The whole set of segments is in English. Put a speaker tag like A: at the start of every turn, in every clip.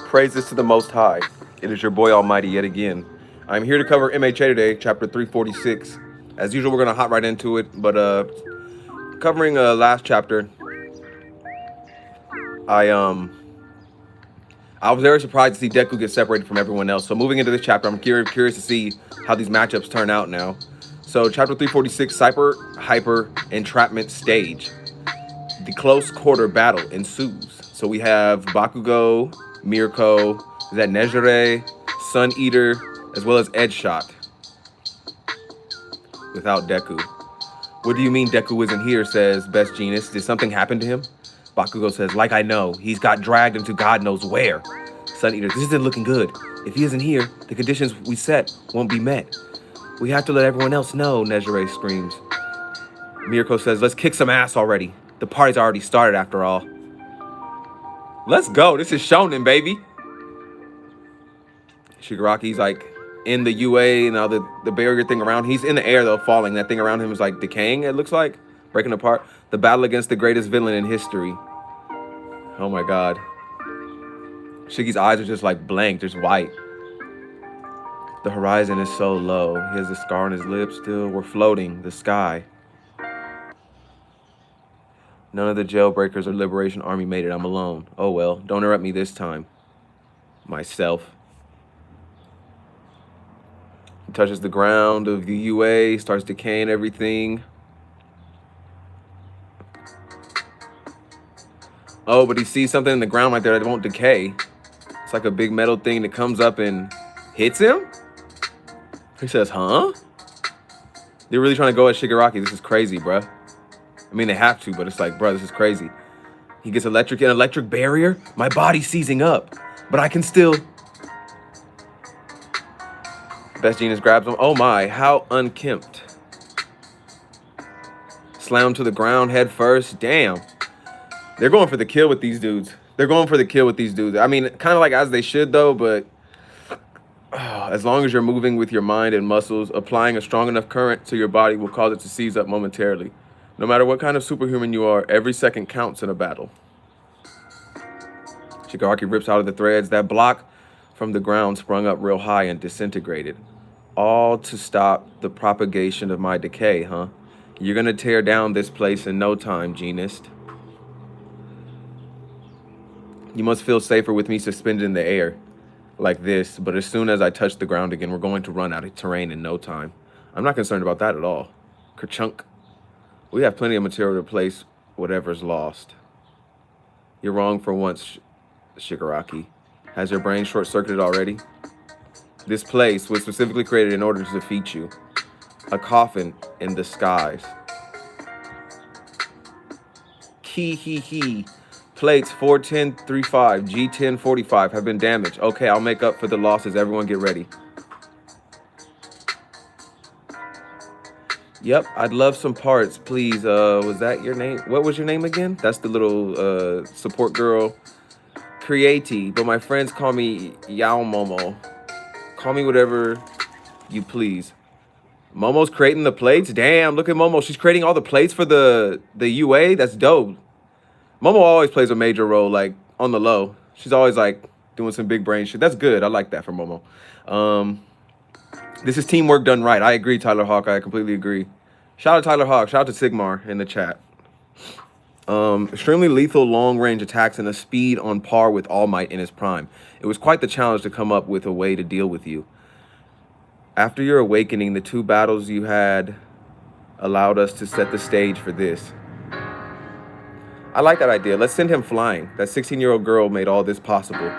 A: Praises to the Most High. It is your boy Almighty yet again. I'm here to cover MHA today, chapter 346. As usual, we're gonna hop right into it, but covering last chapter, I um I was very surprised to see Deku get separated from everyone else. So moving into this chapter, I'm curious to see how these matchups turn out now. So chapter 346, Hyper Entrapment Stage. The close quarter battle ensues. So we have Bakugo, Mirko, is that Nejire, Sun Eater, as well as Edge Shot. Without Deku. What do you mean Deku isn't here, says Best Genius. Did something happen to him? Bakugo says, like I know. He's got dragged into God knows where. Sun Eater, this isn't looking good. If he isn't here, the conditions we set won't be met. We have to let everyone else know, Nejire screams. Mirko says, let's kick some ass already. The party's already started after all. Let's go. This is Shonen, baby. Shigaraki's like in the UA and now the barrier thing around. He's in the air though, falling. That thing around him is like decaying, it looks like. Breaking apart. The battle against the greatest villain in history. Oh my god. Shiggy's eyes are just like blank, just white. The horizon is so low. He has a scar on his lip still. We're floating. The sky. None of the jailbreakers or Liberation Army made it. I'm alone. Oh well, don't interrupt me this time. Myself. He touches the ground of the UA, starts decaying everything. Oh, but he sees something in the ground right there that won't decay. It's like a big metal thing that comes up and hits him. He says, huh? They're really trying to go at Shigaraki. This is crazy, bruh. I mean, they have to, but it's like, bruh, this is crazy. He gets an electric barrier. My body's seizing up, but I can still. Best Genius grabs him. Oh my, how unkempt. Slam him to the ground head first. Damn. They're going for the kill with these dudes. I mean, kind of like as they should though, but as long as you're moving with your mind and muscles, applying a strong enough current to your body will cause it to seize up momentarily. No matter what kind of superhuman you are, every second counts in a battle. Shigaraki rips out of the threads. That block from the ground sprung up real high and disintegrated. All to stop the propagation of my decay, huh? You're gonna tear down this place in no time, Genist. You must feel safer with me suspended in the air like this, but as soon as I touch the ground again, we're going to run out of terrain in no time. I'm not concerned about that at all. Kerchunk. We have plenty of material to replace whatever's lost. You're wrong for once, Shigaraki. Has your brain short-circuited already? This place was specifically created in order to defeat you. A coffin in disguise. Hee. Plates 41035, G1045 have been damaged. Okay, I'll make up for the losses. Everyone get ready. Yep, I'd love some parts, please. Was that your name? What was your name again? That's the little support girl. Creati, but my friends call me Yao Momo. Call me whatever you please. Momo's creating the plates? Damn, look at Momo. She's creating all the plates for the UA? That's dope. Momo always plays a major role, like, on the low. She's always, like, doing some big brain shit. That's good. I like that for Momo. This is teamwork done right. I agree, Tyler Hawk. I completely agree. Shout out Tyler Hawk. Shout out to Sigmar in the chat. Extremely lethal long-range attacks and a speed on par with All Might in his prime. It was quite the challenge to come up with a way to deal with you. After your awakening, the 2 battles you had allowed us to set the stage for this. I like that idea. Let's send him flying. That 16-year-old girl made all this possible.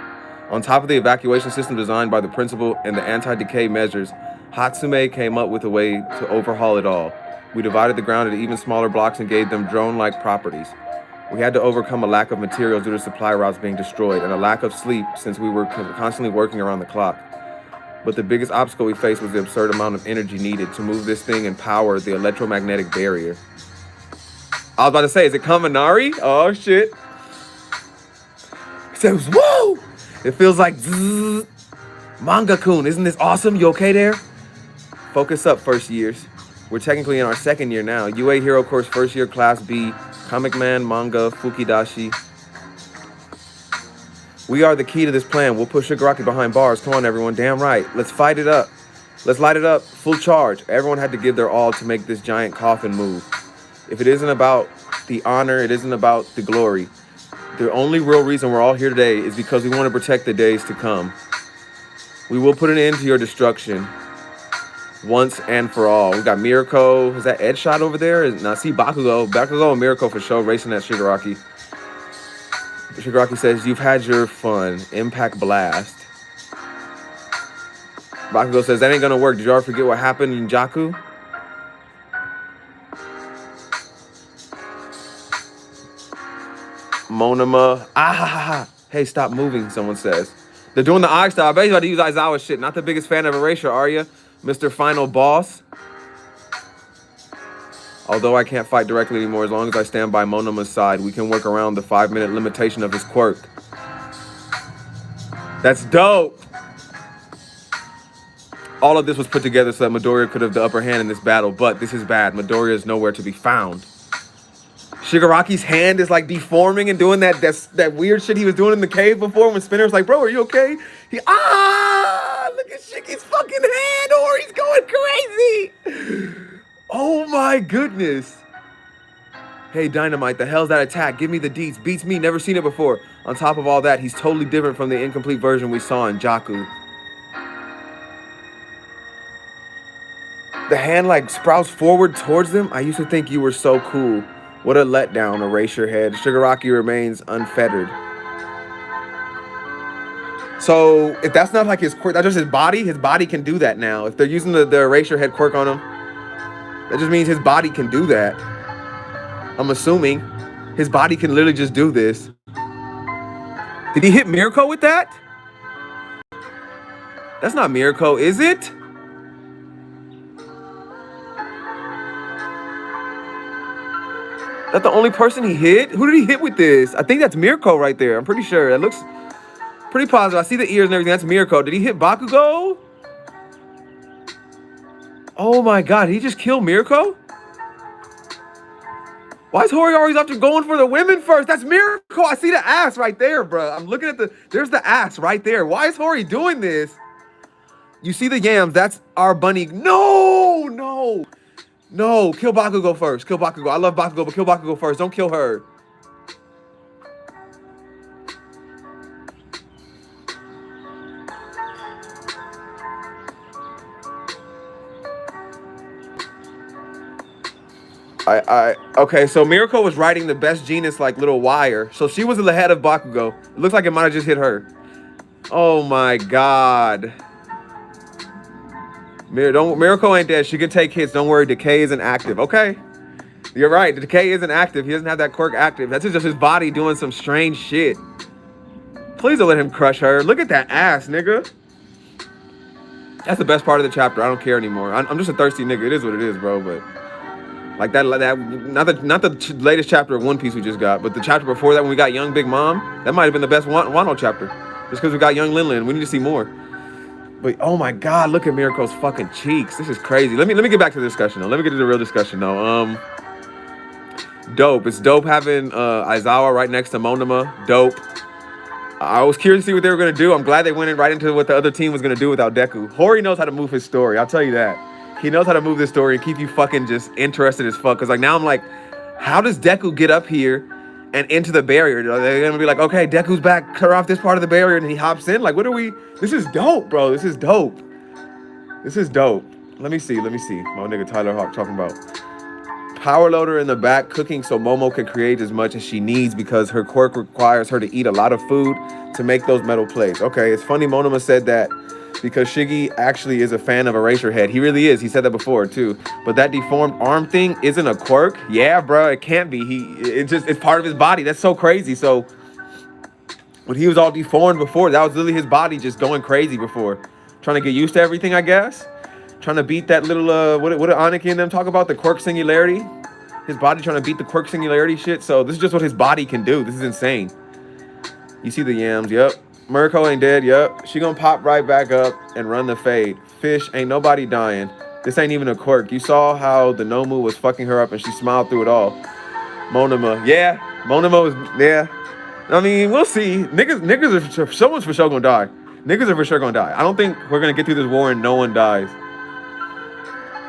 A: On top of the evacuation system designed by the principal and the anti-decay measures, Hatsume came up with a way to overhaul it all. We divided the ground into even smaller blocks and gave them drone-like properties. We had to overcome a lack of materials due to supply routes being destroyed and a lack of sleep since we were constantly working around the clock. But the biggest obstacle we faced was the absurd amount of energy needed to move this thing and power the electromagnetic barrier. I was about to say, is it Kaminari? Oh, shit. It says, whoa! It feels like zzz. Manga-kun, isn't this awesome? You okay there? Focus up, first years. We're technically in our second year now. UA Hero Course, first year, Class B. Comic Man, manga, Fukidashi. We are the key to this plan. We'll push Shigaraki behind bars. Come on, everyone. Damn right. Let's fight it up. Let's light it up. Full charge. Everyone had to give their all to make this giant coffin move. If it isn't about the honor, it isn't about the glory. The only real reason we're all here today is because we want to protect the days to come. We will put an end to your destruction once and for all. We got Mirko. Is that Ed Shot over there? Now see Bakugo. Bakugo and Mirko for sure racing at Shigaraki. Shigaraki says, you've had your fun. Impact Blast. Bakugo says, that ain't gonna work. Did you ever forget what happened in Jakku? Monoma. Ah, hey, stop moving, someone says. They're doing the eye style. I bet you about to use Aizawa shit. Not the biggest fan of Erasure, are you, Mr. Final Boss? Although I can't fight directly anymore, as long as I stand by Monoma's side, we can work around the 5-minute limitation of his quirk. That's dope. All of this was put together so that Midoriya could have the upper hand in this battle, but this is bad. Midoriya is nowhere to be found. Shigaraki's hand is like deforming and doing that weird shit he was doing in the cave before when Spinner's like, bro, are you okay? Look at Shiki's fucking hand, or he's going crazy. Oh my goodness. Hey, Dynamite, the hell's that attack? Give me the deets. Beats me, never seen it before. On top of all that, he's totally different from the incomplete version we saw in Jakku. The hand like sprouts forward towards them. I used to think you were so cool. What a letdown, Erasure Head. Shigaraki remains unfettered. So if that's not like his quirk, that's just his body can do that now. If they're using the Erasure Head quirk on him, that just means his body can do that. I'm assuming his body can literally just do this. Did he hit Mirko with that? That's not Mirko, is it? That's the only person he hit? Who did he hit with this? I think that's Mirko right there. I'm pretty sure. That looks pretty positive. I see the ears and everything. That's Mirko. Did he hit Bakugo? Oh my god, did he just kill Mirko? Why is Hori always after going for the women first? That's Mirko. I see the ass right there, bro. I'm looking at there's the ass right there. Why is Hori doing this? You see the yams, that's our bunny. No, kill Bakugo first. Kill Bakugo. I love Bakugo, but kill Bakugo first. Don't kill her. Okay, so Mirko was riding the best Genus like little wire. So she was in the head of Bakugo. It looks like it might have just hit her. Oh my god. Mirko ain't dead. She can take hits. Don't worry. Decay isn't active. Okay. You're right. The Decay isn't active. He doesn't have that quirk active. That's just his body doing some strange shit. Please don't let him crush her. Look at that ass, nigga. That's the best part of the chapter. I don't care anymore. I'm just a thirsty nigga. It is what it is, bro. But like that not the latest chapter of One Piece we just got, but the chapter before that when we got Young Big Mom, that might have been the best Wano chapter. Just because we got Young Linlin. We need to see more. But oh my god, look at Mirko's fucking cheeks. This is crazy. Let me get back to the discussion though. Let me get to the real discussion though. Dope. It's dope having Aizawa right next to Monoma. Dope. I was curious to see what they were gonna do. I'm glad they went in right into what the other team was gonna do without Deku. Hori knows how to move his story. I'll tell you that. He knows how to move this story and keep you fucking just interested as fuck. Cause like now I'm like, how does Deku get up here and into the barrier? They're gonna be like, okay, Deku's back, clear off this part of the barrier, and he hops in. Like, what are we? This is dope, bro. This is dope. This is dope. Let me see. My nigga Tyler Hawk talking about power loader in the back cooking so Momo can create as much as she needs because her quirk requires her to eat a lot of food to make those metal plates. Okay, it's funny Monoma said that because Shiggy actually is a fan of Erasure Head. He really is. He said that before too. But that deformed arm thing isn't a quirk. Yeah, bro, it can't be. It's part of his body. That's so crazy. So when he was all deformed before, that was literally his body just going crazy before. Trying to get used to everything, I guess. Trying to beat that little, what did Aniki and them talk about? The quirk singularity? His body trying to beat the quirk singularity shit. So this is just what his body can do. This is insane. You see the yams, yep. Mirko ain't dead, yep. She gonna pop right back up and run the fade. Fish, ain't nobody dying. This ain't even a quirk. You saw how the Nomu was fucking her up and she smiled through it all. Monoma. Yeah. Monoma was, yeah. I mean, we'll see. Niggas are, someone's for sure gonna die. Niggas are for sure gonna die. I don't think we're gonna get through this war and no one dies.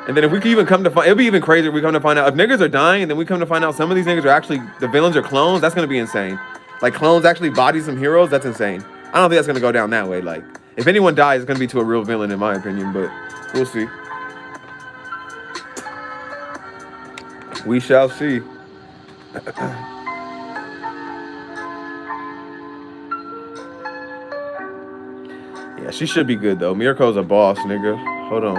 A: And then if we can even come to find, it'll be even crazier if we come to find out, if niggas are dying and then we come to find out some of these niggas are actually, the villains are clones, that's gonna be insane. Like clones actually body some heroes, that's insane. I don't think that's gonna go down that way. Like, if anyone dies, it's gonna be to a real villain in my opinion, but we'll see. We shall see. Yeah, she should be good though. Mirko's a boss, nigga. Hold on.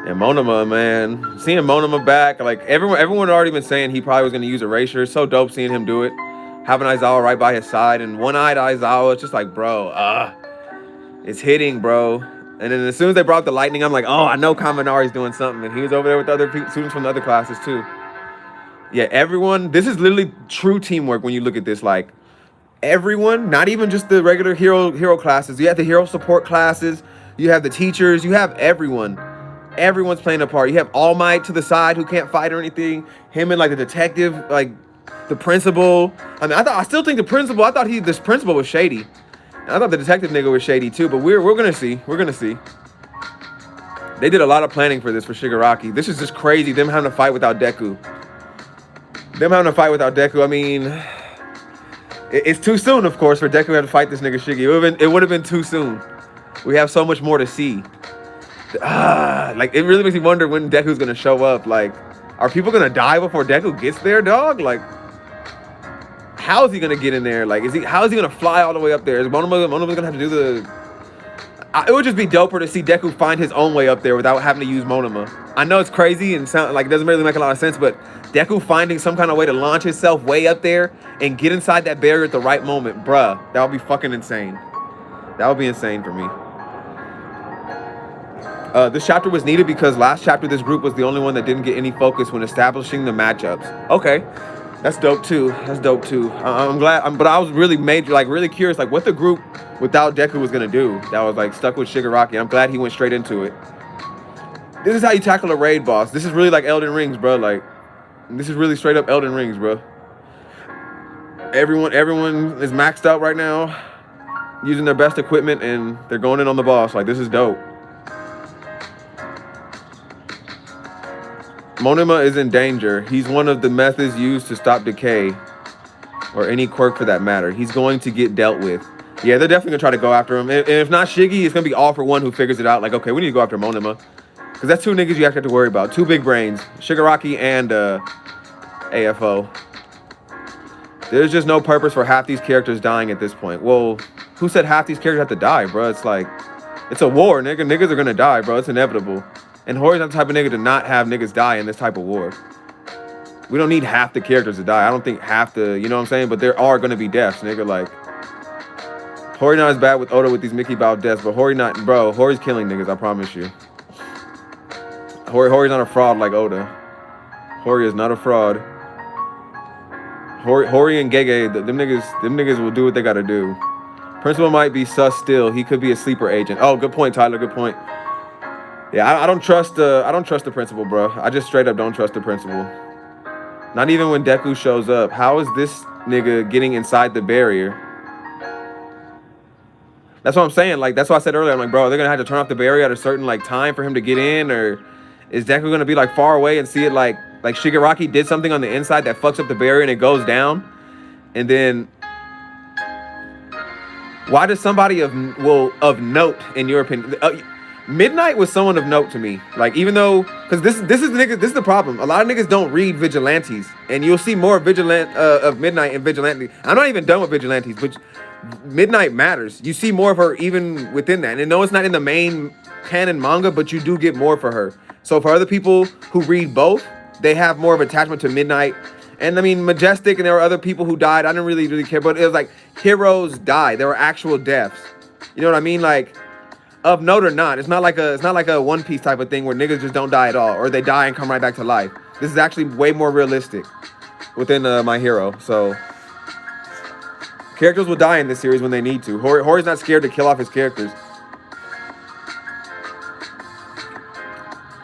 A: And Monoma, man, seeing Monoma back, like everyone had already been saying he probably was gonna use Erasure. It's so dope seeing him do it. Having Aizawa right by his side and one-eyed Aizawa, it's just like, bro, it's hitting, bro. And then as soon as they brought the lightning, I'm like, oh, I know Kaminari's doing something. And he was over there with the other students from the other classes too. Yeah, everyone, this is literally true teamwork when you look at this. Like, everyone, not even just the regular hero classes. You have the hero support classes. You have the teachers. You have everyone. Everyone's playing a part. You have All Might to the side who can't fight or anything. Him and like the detective, like the principal. I mean, I still think the principal. I thought this principal was shady. And I thought the detective nigga was shady too. But we're gonna see. We're gonna see. They did a lot of planning for this for Shigaraki. This is just crazy. Them having to fight without Deku. I mean, it's too soon, of course, for Deku to have to fight this nigga Shiggy. It would have been too soon. We have so much more to see. Like, it really makes me wonder when Deku's gonna show up. Like, are people gonna die before Deku gets there, dog? Like, how is he gonna get in there? Like, how is he gonna fly all the way up there? Is Monoma gonna have to do the... it would just be doper to see Deku find his own way up there without having to use Monoma. I know it's crazy and sound like it doesn't really make a lot of sense, but Deku finding some kind of way to launch himself way up there and get inside that barrier at the right moment, bruh, that would be fucking insane. That would be insane for me. This chapter was needed because last chapter this group was the only one that didn't get any focus when establishing the matchups. Okay, that's dope too. I'm glad, but I was really really curious, like what the group without Deku was gonna do. That was like stuck with Shigaraki. I'm glad he went straight into it. This is how you tackle a raid boss. This is really like Elden Rings, bro. Like, this is really straight up Elden Rings, bro. Everyone is maxed out right now, using their best equipment, and they're going in on the boss. Like, this is dope. Monoma is in danger. He's one of the methods used to stop decay, or any quirk for that matter. He's going to get dealt with. Yeah, they're definitely gonna try to go after him. And if not Shiggy, it's gonna be All For One who figures it out. Like, okay, we need to go after Monoma, because that's two niggas you actually have to worry about. Two big brains, Shigaraki and AFO. There's just no purpose for half these characters dying at this point. Well, who said half these characters have to die, bro? It's like, it's a war, nigga. Niggas are gonna die, bro. It's inevitable. And Hori's not the type of nigga to not have niggas die in this type of war. We don't need half the characters to die. I don't think half the, you know what I'm saying? But there are gonna be deaths, nigga. Like, Hori not as bad with Oda with these Mickey Bow deaths, but Hori's killing niggas, I promise you. Hori's not a fraud like Oda. Hori is not a fraud. Hori and Gege, them niggas will do what they gotta do. Principal might be sus still. He could be a sleeper agent. Oh, good point, Tyler. Good point. Yeah, I don't trust the principal, bro. I just straight up don't trust the principal. Not even when Deku shows up. How is this nigga getting inside the barrier? That's what I'm saying. Like, that's what I said earlier. I'm like, bro, they're gonna have to turn off the barrier at a certain like time for him to get in, or is Deku gonna be like far away and see it like Shigaraki did something on the inside that fucks up the barrier and it goes down? And then why does somebody of note, in your opinion, Midnight was someone of note to me. Like, even though, because this is the problem. A lot of niggas don't read Vigilantes, and you'll see more of Midnight and Vigilante. I'm not even done with Vigilantes, but Midnight matters. You see more of her even within that. And no, it's not in the main canon manga, but you do get more for her. So for other people who read both, they have more of attachment to Midnight. And I mean, Majestic, and there were other people who died. I didn't really care, but it was like heroes died. There were actual deaths. You know what I mean? Like, of note or not, it's not like a One Piece type of thing where niggas just don't die at all, or they die and come right back to life. This is actually way more realistic within My Hero. So characters will die in this series when they need to. Hori's not scared to kill off his characters.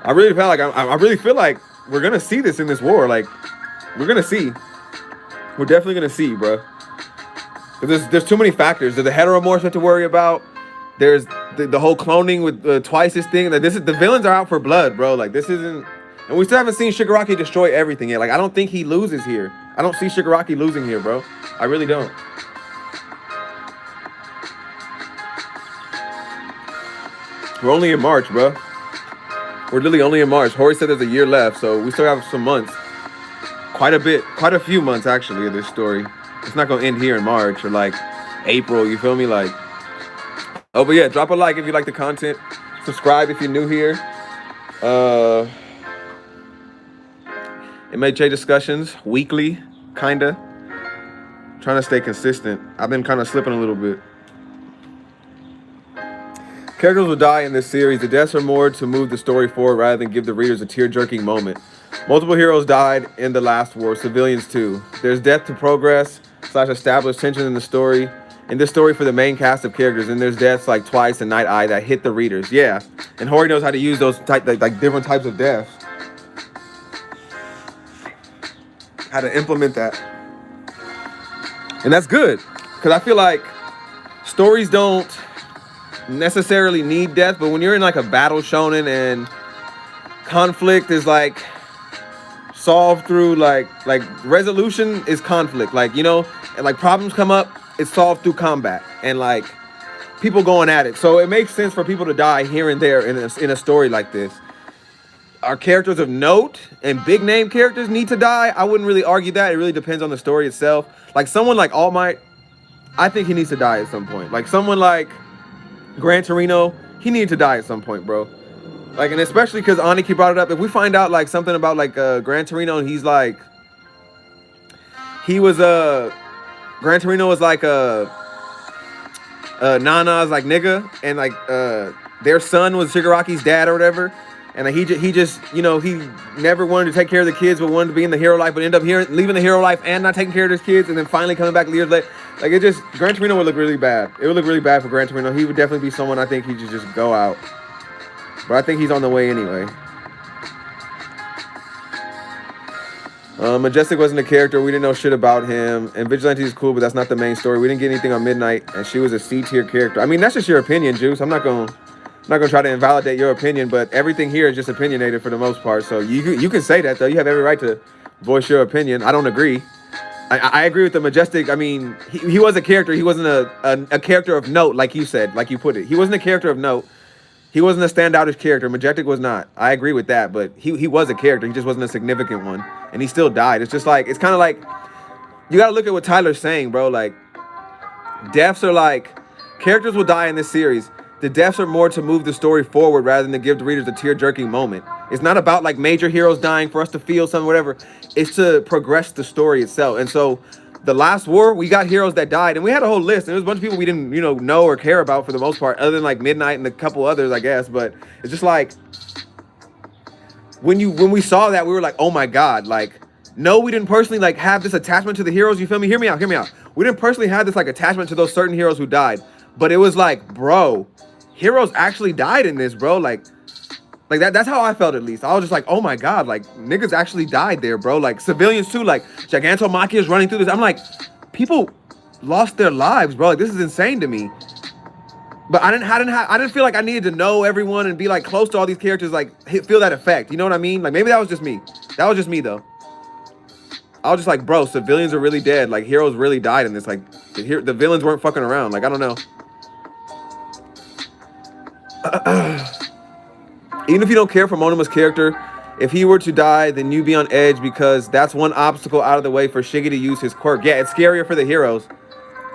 A: I really felt like I really feel like we're gonna see this in this war. Like we're gonna see. We're definitely gonna see, bro. There's too many factors. There's the heteromorphs to worry about. There's the whole cloning with Twice's thing. Like the villains are out for blood, bro. Like this isn't, and we still haven't seen Shigaraki destroy everything yet. Like I don't think he loses here. I don't see Shigaraki losing here, bro. I really don't. We're only in March, bro. We're literally only in March. Hori said there's a year left, so we still have some months. Quite a few months actually of this story. It's not gonna end here in March or like April, you feel me? Like, oh, but yeah, drop a like if you like the content. Subscribe if you're new here. MHA discussions, weekly, kinda. Trying to stay consistent. I've been kind of slipping a little bit. Characters will die in this series. The deaths are more to move the story forward rather than give the readers a tear-jerking moment. Multiple heroes died in the last war, civilians too. There's death to progress / establish tension in the story. In this story for the main cast of characters, and there's deaths like Twice and Night Eye that hit the readers. Yeah, and Hori knows how to use those like different types of deaths. How to implement that. And that's good, because I feel like stories don't necessarily need death, but when you're in like a battle shonen and conflict is like solved through like resolution is conflict, like, you know, and like problems come up, it's solved through combat and like people going at it. So it makes sense for people to die here and there in a story like this. Our characters of note and big name characters need to die. I wouldn't really argue that. It really depends on the story itself. Like someone like All Might, I think he needs to die at some point. Like someone like Gran Torino, he needed to die at some point, bro. Like, and especially because Aniki brought it up. If we find out like something about like Gran Torino, and he's like, he was Gran Torino was like Nana's like nigga, and like their son was Shigaraki's dad or whatever, and like, he just you know, he never wanted to take care of the kids but wanted to be in the hero life, but ended up here leaving the hero life and not taking care of his kids, and then finally coming back years later. Like it just, Gran Torino would look really bad. It would look really bad for Gran Torino. He would definitely be someone I think he should just go out. But I think he's on the way anyway. Majestic wasn't a character. We didn't know shit about him. And Vigilante is cool, but that's not the main story. We didn't get anything on Midnight, and she was a C tier character. I mean, that's just your opinion, Juice. I'm not gonna try to invalidate your opinion, but everything here is just opinionated for the most part. So you can say that though. You have every right to voice your opinion. I don't agree. I agree with the Majestic. I mean, he was a character. He wasn't a character of note, like you said, like you put it. He wasn't a character of note. He wasn't a standoutish character. Majestic was not. I agree with that, but he was a character. He just wasn't a significant one, and he still died. It's just like, it's kind of like, you got to look at what Tyler's saying, bro. Like, deaths are like, characters will die in this series. The deaths are more to move the story forward rather than to give the readers a tear-jerking moment. It's not about like major heroes dying for us to feel something, whatever. It's to progress the story itself. And so the last war, we got heroes that died, and we had a whole list, and there was a bunch of people we didn't, you know or care about for the most part, other than like Midnight and a couple others, I guess. But it's just like, when we saw that, we were like, oh my God, like, no, we didn't personally like have this attachment to the heroes. You feel me? Hear me out. We didn't personally have this like attachment to those certain heroes who died, but it was like, bro, heroes actually died in this, bro. Like that's how I felt, at least. I was just like, oh my God, like niggas actually died there, bro. Like civilians too, like Gigantomachia is running through this. I'm like, people lost their lives, bro. Like this is insane to me. But I didn't feel like I needed to know everyone and be like close to all these characters, like feel that effect. You know what I mean? Like maybe that was just me. That was just me though. I was just like, bro, civilians are really dead. Like heroes really died in this. Like the villains weren't fucking around. Like I don't know. Even if you don't care for Monoma's character, if he were to die, then you'd be on edge because that's one obstacle out of the way for Shiggy to use his quirk. Yeah, it's scarier for the heroes.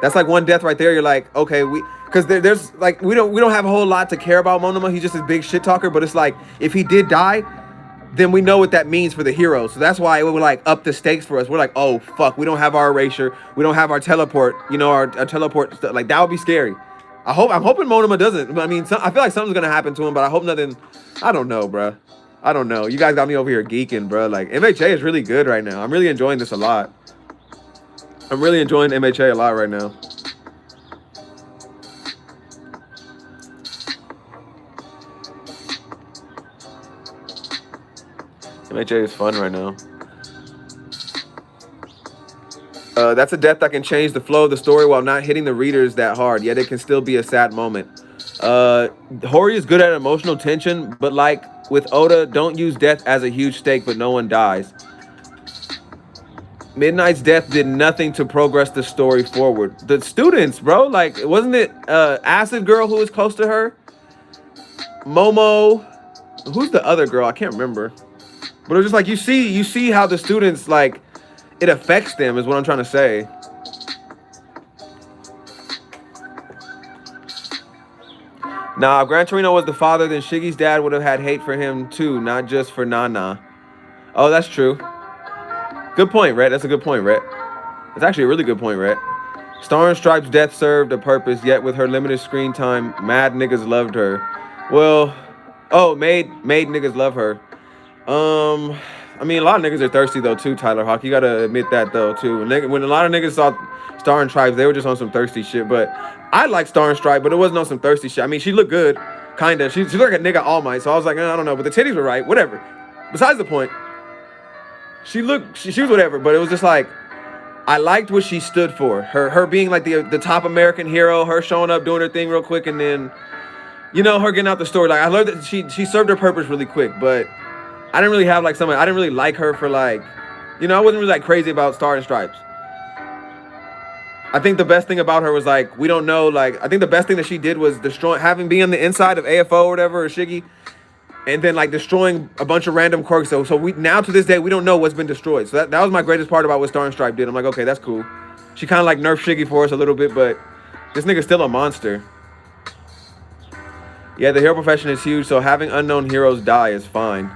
A: That's like one death right there. You're like, okay, because there's like, we don't have a whole lot to care about Monoma. He's just a big shit talker. But it's like, if he did die, then we know what that means for the heroes. So that's why it would like up the stakes for us. We're like, oh fuck, we don't have our erasure, we don't have our teleport. You know, our teleport stuff. Like that would be scary. I'm hoping Monoma doesn't. I mean, I feel like something's gonna happen to him, but I hope nothing. I don't know, bro. I don't know. You guys got me over here geeking, bro. Like MHA is really good right now. I'm really enjoying this a lot. I'm really enjoying MHA a lot right now. MHA is fun right now. That's a death that can change the flow of the story while not hitting the readers that hard, yet it can still be a sad moment. Hori is good at emotional tension, but like with Oda, don't use death as a huge stake, but no one dies. Midnight's death did nothing to progress the story forward. The students, bro, like, wasn't it Acid Girl who was close to her? Momo, who's the other girl? I can't remember. But it was just like, you see how the students, like, it affects them is what I'm trying to say. Nah, if Gran Torino was the father, then Shiggy's dad would have had hate for him too, not just for Nana. Oh, that's true. Good point, Rhett. That's a good point, Rhett. That's actually a really good point, Rhett. Star and Stripe's death served a purpose, yet with her limited screen time, mad niggas loved her. Well, oh, made niggas love her. I mean, a lot of niggas are thirsty though too, Tyler Hawk. You gotta admit that though too. When a lot of niggas saw Star and Stripes, they were just on some thirsty shit. But I like Star and Stripe, but it wasn't on some thirsty shit. I mean, she looked good, kinda. She looked like a nigga All Might, so I was like, I don't know, but the titties were right. Whatever. Besides the point. She was whatever, but it was just like, I liked what she stood for. Her being like the top American hero, her showing up, doing her thing real quick, and then, you know, her getting out the story. Like, I learned that she served her purpose really quick, but I didn't really have like something. I didn't really like her for like, you know, I wasn't really like crazy about Star and Stripes. I think the best thing about her was like, we don't know, like, I think the best thing that she did was being on the inside of AFO or whatever, or Shiggy, and then like destroying a bunch of random quirks. So we now to this day we don't know what's been destroyed. So that was my greatest part about what Star and Stripe did. I'm like, okay, that's cool. She kind of like nerfed Shiggy for us a little bit, but this nigga's still a monster. Yeah, the hero profession is huge, so having unknown heroes die is fine.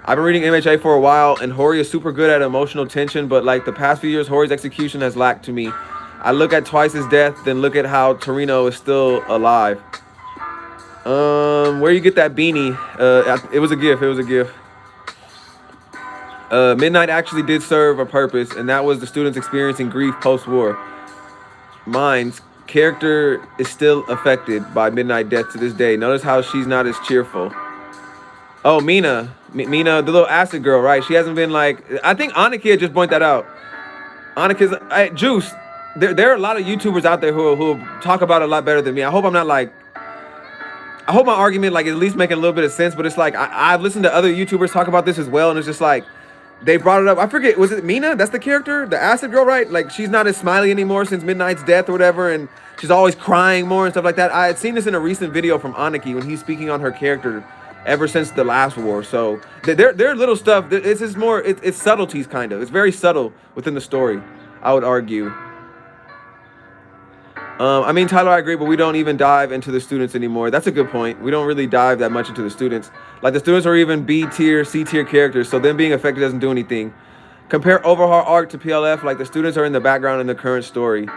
A: I've been reading MHA for a while, and Hori is super good at emotional tension, but like the past few years, Hori's execution has lacked to me. I look at Twice's death, then look at how Torino is still alive. Where you get that beanie? It was a gift. It was a gift. Midnight actually did serve a purpose, and that was the students experiencing grief post-war. Mine's character is still affected by Midnight death to this day. Notice how she's not as cheerful. Oh, Mina, the little acid girl, right? She hasn't been like. I think Annika just pointed that out. Annika's Juice. There are a lot of YouTubers out there who talk about it a lot better than me. I hope I'm not like. I hope my argument like at least making a little bit of sense, but it's like I've listened to other YouTubers talk about this as well, and it's just like they brought it up. I forget, was it Mina? That's the character, the acid girl, right? Like she's not as smiley anymore since Midnight's death or whatever, and she's always crying more and stuff like that. I had seen this in a recent video from Aniki when he's speaking on her character ever since the last war. So they're little stuff. It's just more. It's subtleties, kind of. It's very subtle within the story, I would argue. I mean, Tyler, I agree, but we don't even dive into the students anymore. That's a good point. We don't really dive that much into the students. Like, the students are even B tier, C tier characters, so them being affected doesn't do anything. Compare Overhaul arc to PLF, like the students are in the background in the current story.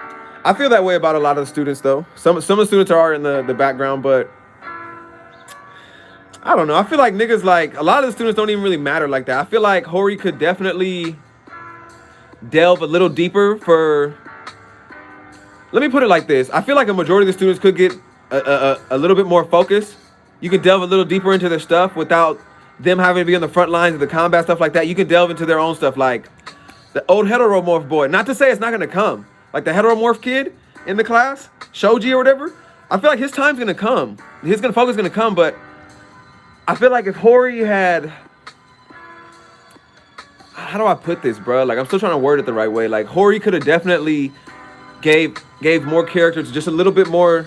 A: I feel that way about a lot of the students, though. Some of the students are in the background, but I don't know. I feel like niggas, like, a lot of the students don't even really matter like that. I feel like Hori could definitely delve a little deeper for... Let me put it like this. I feel like a majority of the students could get a little bit more focus. You can delve a little deeper into their stuff without them having to be on the front lines of the combat, stuff like that. You can delve into their own stuff, like the old heteromorph boy. Not to say it's not going to come. Like the heteromorph kid in the class, Shoji or whatever. I feel like his time's going to come. His focus is going to come, but I feel like if Hori had... How do I put this, bro? Like, I'm still trying to word it the right way. Like, Hori could have definitely... gave more characters just a little bit more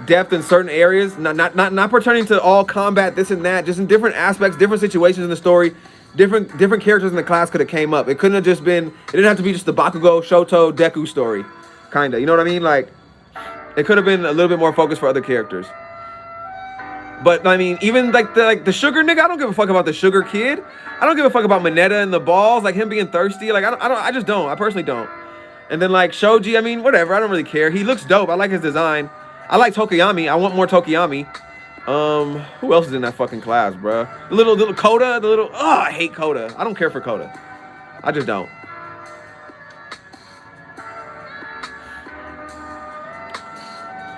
A: depth in certain areas, not pertaining to all combat, this and that, just in different aspects, different situations in the story, different characters in the class could have came up. It couldn't have just been, it didn't have to be just the Bakugo, Shoto, Deku story, kind of, you know what I mean? Like, it could have been a little bit more focused for other characters. But I mean, even like the sugar nigga, I don't give a fuck about the sugar kid. I don't give a fuck about Mineta and the balls, like him being thirsty. Like I just don't. I personally don't. And then like Shoji, I mean, whatever. I don't really care. He looks dope. I like his design. I like Tokiyami. I want more Tokiyami. Who else is in that fucking class, bro? The little Koda, I hate Koda. I don't care for Koda. I just don't.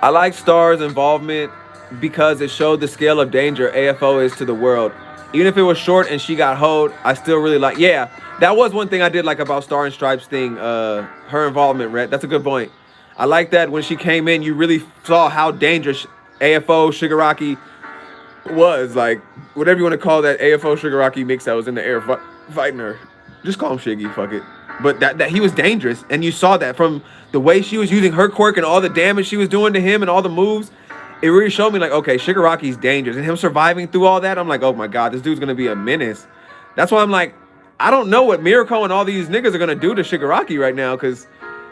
A: I like Star's involvement because it showed the scale of danger AFO is to the world. Even if it was short and she got hoed, I still really like. Yeah, that was one thing I did like about Star and Stripes thing. Her involvement, Rhett. That's a good point. I like that when she came in, you really saw how dangerous AFO Shigaraki was. Like, whatever you want to call that AFO Shigaraki mix that was in the air fighting her. Just call him Shiggy, fuck it. But that he was dangerous, and you saw that from the way she was using her quirk and all the damage she was doing to him and all the moves. It really showed me like, okay, Shigaraki's dangerous, and him surviving through all that, I'm like, oh my god, this dude's gonna be a menace. That's why I'm like, I don't know what Mirko and all these niggas are gonna do to Shigaraki right now, because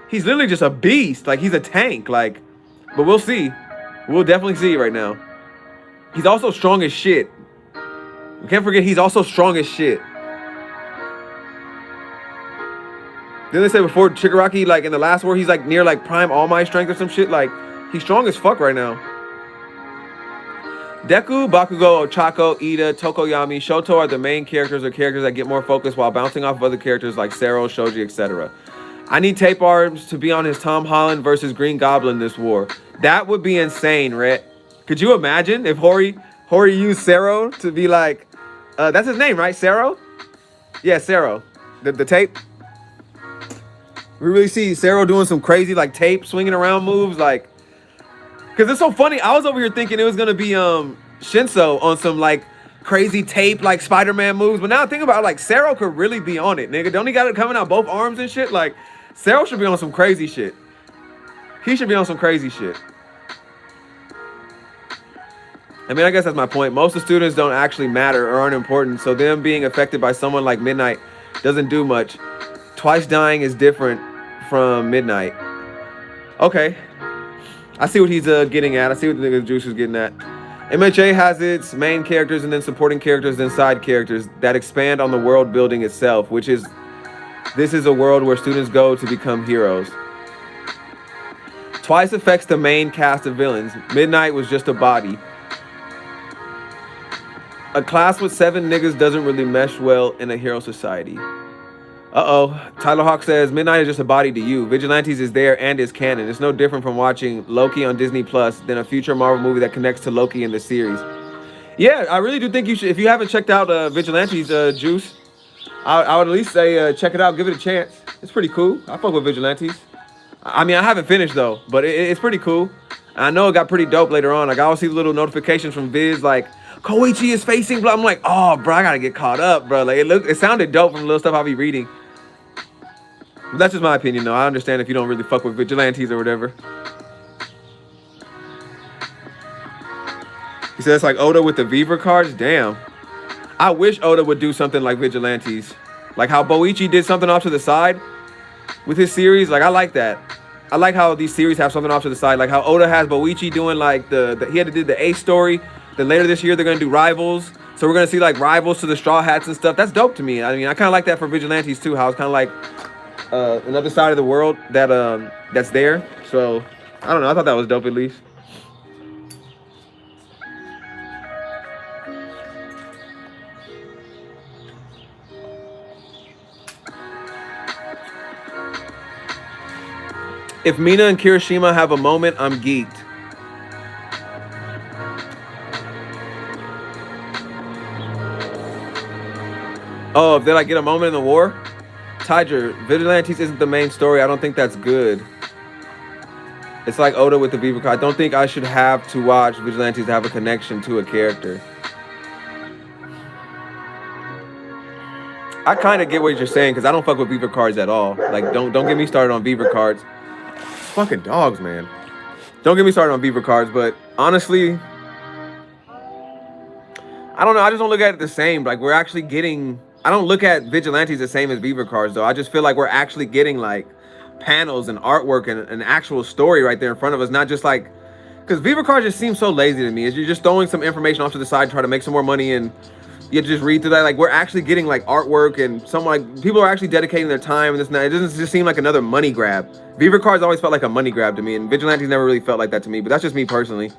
A: he's literally just a beast. Like, he's a tank. Like, but we'll see. We'll definitely see right now. He's also strong as shit. We can't forget he's also strong as shit. Didn't they say before Shigaraki, like in the last war, he's like near like prime All Might strength or some shit? Like, he's strong as fuck right now. Deku, Bakugo, Ochako, Ida, Tokoyami, Shoto are the main characters or characters that get more focus while bouncing off of other characters like Sero, Shoji, etc. I need Tape Arms to be on his Tom Holland versus Green Goblin this war. That would be insane, Rhett. Could you imagine if Hori used Sero to be like, that's his name, right? Sero? Yeah, Sero. The tape. We really see Sero doing some crazy like tape swinging around moves, like, because it's so funny. I was over here thinking it was gonna be Shinso on some like crazy tape like Spider-Man moves, but now I think about it, like Sero could really be on it, nigga. Don't he got it coming out both arms and shit? Like, Sero should be on some crazy shit. He should be on some crazy shit. I mean, I guess that's my point. Most of the students don't actually matter or aren't important, so them being affected by someone like Midnight doesn't do much. Twice dying is different from Midnight. Okay. I see what he's getting at. I see what the nigga Juice is getting at. MHA has its main characters and then supporting characters and side characters that expand on the world building itself, which is, this is a world where students go to become heroes. Twice affects the main cast of villains. Midnight was just a body. A class with 7 niggas doesn't really mesh well in a hero society. Uh-oh. Tyler Hawk says, Midnight is just a body to you. Vigilantes is there and is canon. It's no different from watching Loki on Disney Plus than a future Marvel movie that connects to Loki in the series. Yeah, I really do think you should. If you haven't checked out Vigilantes, Juice, I would at least say check it out. Give it a chance. It's pretty cool. I fuck with Vigilantes. I mean, I haven't finished, though, but it's pretty cool. I know it got pretty dope later on. Like, I always see little notifications from Viz, like, Koichi is facing, blah. I'm like, oh, bro, I gotta get caught up, bro. Like, it sounded dope from the little stuff I'll be reading. But that's just my opinion, though. I understand if you don't really fuck with Vigilantes or whatever. He says, like, Oda with the Viver cards? Damn. I wish Oda would do something like Vigilantes. Like how Boichi did something off to the side with his series. Like, I like that. I like how these series have something off to the side. Like how Oda has Boichi doing, like, he had to do the Ace story. Then later this year, they're going to do Rivals. So we're going to see, like, Rivals to the Straw Hats and stuff. That's dope to me. I mean, I kind of like that for Vigilantes, too. How it's kind of like another side of the world that that's there. So, I don't know. I thought that was dope, at least. If Mina and Kirishima have a moment, I'm geeked. Oh, if they like get a moment in the war? Tiger, Vigilantes isn't the main story. I don't think that's good. It's like Oda with the Viva card. I don't think I should have to watch Vigilantes to have a connection to a character. I kind of get what you're saying because I don't fuck with Beaver cards at all. Like, don't get me started on Beaver cards. Fucking dogs, man. Don't get me started on Beaver cards, but honestly, I don't know. I just don't look at it the same. Like, we're actually getting... I don't look at Vigilantes the same as Beaver cards, though. I just feel like we're actually getting, like, panels and artwork and an actual story right there in front of us. Not just, like... Because Beaver cards just seem so lazy to me. Is you're just throwing some information off to the side, try to make some more money, and you have to just read through that. Like, we're actually getting, like, artwork, and some, like, people are actually dedicating their time and this and that. It doesn't just seem like another money grab. Beaver cards always felt like a money grab to me, and Vigilantes never really felt like that to me. But that's just me personally.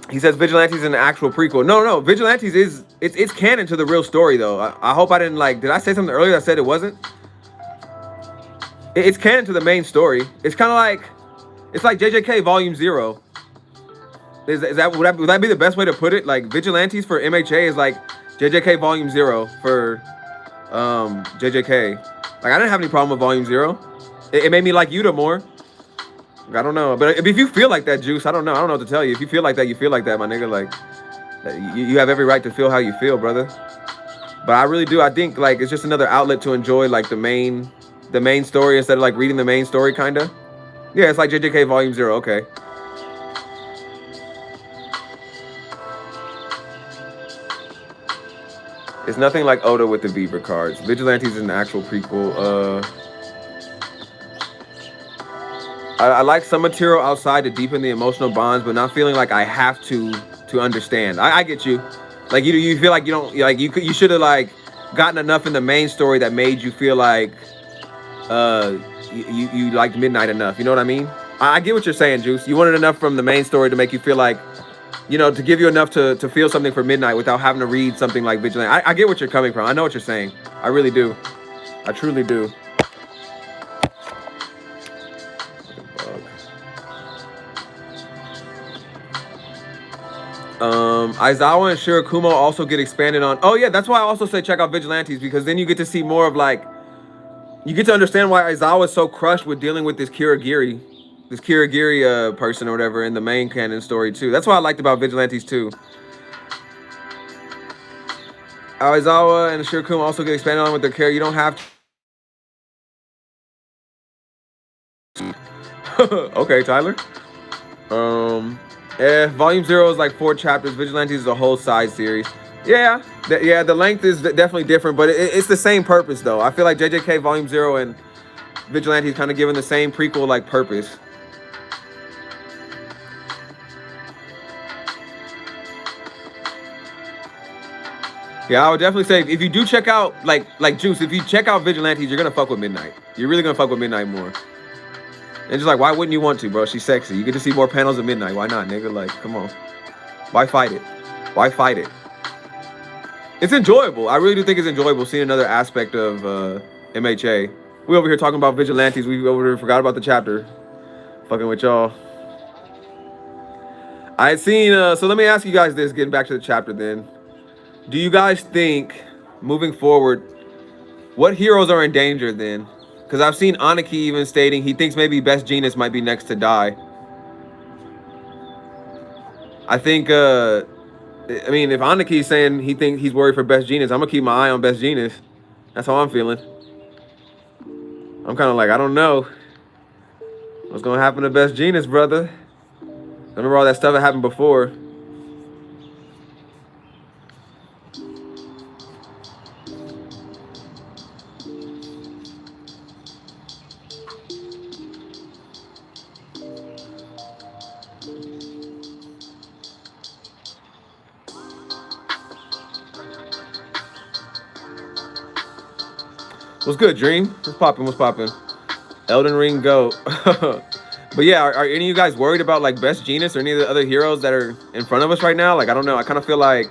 A: He says Vigilantes is an actual prequel. No. Vigilantes is it's canon to the real story, though. I hope I didn't, like, did I say something earlier that said it wasn't? It's canon to the main story. It's kind of like, it's like JJK Volume 0. Would that be the best way to put it? Like vigilantes for MHA is like JJK Volume 0 for JJK. Like I didn't have any problem with Volume 0. It made me like Yuta more. I don't know, but if you feel like that, Juice, I don't know what to tell you. If you feel like that, you feel like that, my nigga. Like you have every right to feel how you feel, brother. But I really do. I think like it's just another outlet to enjoy like the main story instead of like reading the main story, kinda. Yeah, it's like JJK Volume 0. Okay. It's nothing like Oda with the Beaver cards. Vigilantes is an actual prequel. I like some material outside to deepen the emotional bonds, but not feeling like I have to understand. I get you. Like you feel like you don't like you should have like gotten enough in the main story that made you feel like you liked Midnight enough. You know what I mean? I get what you're saying, Juice. You wanted enough from the main story to make you feel like, you know, to give you enough to feel something for Midnight without having to read something like Vigilante. I get what you're coming from. I know what you're saying. I really do. I truly do. Aizawa and Shirakumo also get expanded on. Oh yeah, that's why I also say check out Vigilantes, because then you get to see more of like, you get to understand why Aizawa is so crushed with dealing with this Kirigiri person or whatever in the main canon story too. That's what I liked about Vigilantes too. Aizawa and Shirakumo also get expanded on with their character. You don't have to. Okay, Tyler. Volume 0 is like 4 chapters. Vigilantes is a whole side series. Yeah, the length is definitely different, but it's the same purpose though. I feel like JJK Volume 0 and Vigilantes kind of given the same prequel like purpose. Yeah, I would definitely say if you do check out like Juice, if you check out Vigilantes, you're gonna fuck with Midnight. You're really gonna fuck with Midnight more. And just like, why wouldn't you want to, bro? She's sexy. You get to see more panels of Midnight. Why not, nigga? Like, come on. Why fight it? Why fight it? It's enjoyable. I really do think it's enjoyable seeing another aspect of MHA. We over here talking about Vigilantes. We over here forgot about the chapter. Fucking with y'all. I had seen, so let me ask you guys this, getting back to the chapter then. Do you guys think, moving forward, what heroes are in danger then? Because I've seen Aniki even stating he thinks maybe Best Jeanist might be next to die. I think, I mean, if Aniki's saying he thinks he's worried for Best Jeanist, I'm going to keep my eye on Best Jeanist. That's how I'm feeling. I'm kind of like, I don't know what's going to happen to Best Jeanist, brother. Remember all that stuff that happened before. What's good, Dream? What's popping? What's popping? Elden Ring, go. But yeah, are any of you guys worried about like Best Jeanist or any of the other heroes that are in front of us right now? Like, I don't know. I kind of feel like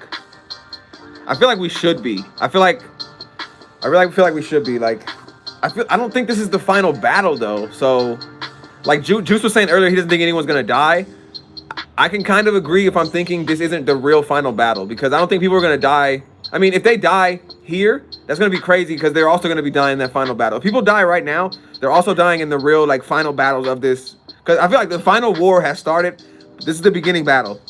A: we should be. I really feel like we should be. Like, I don't think this is the final battle though. So, like Juice was saying earlier, he doesn't think anyone's gonna die. I can kind of agree if I'm thinking this isn't the real final battle, because I don't think people are gonna die. I mean, if they die here, that's gonna be crazy because they're also gonna be dying in that final battle. If people die right now, they're also dying in the real like final battles of this. Because I feel like the final war has started. This is the beginning battle.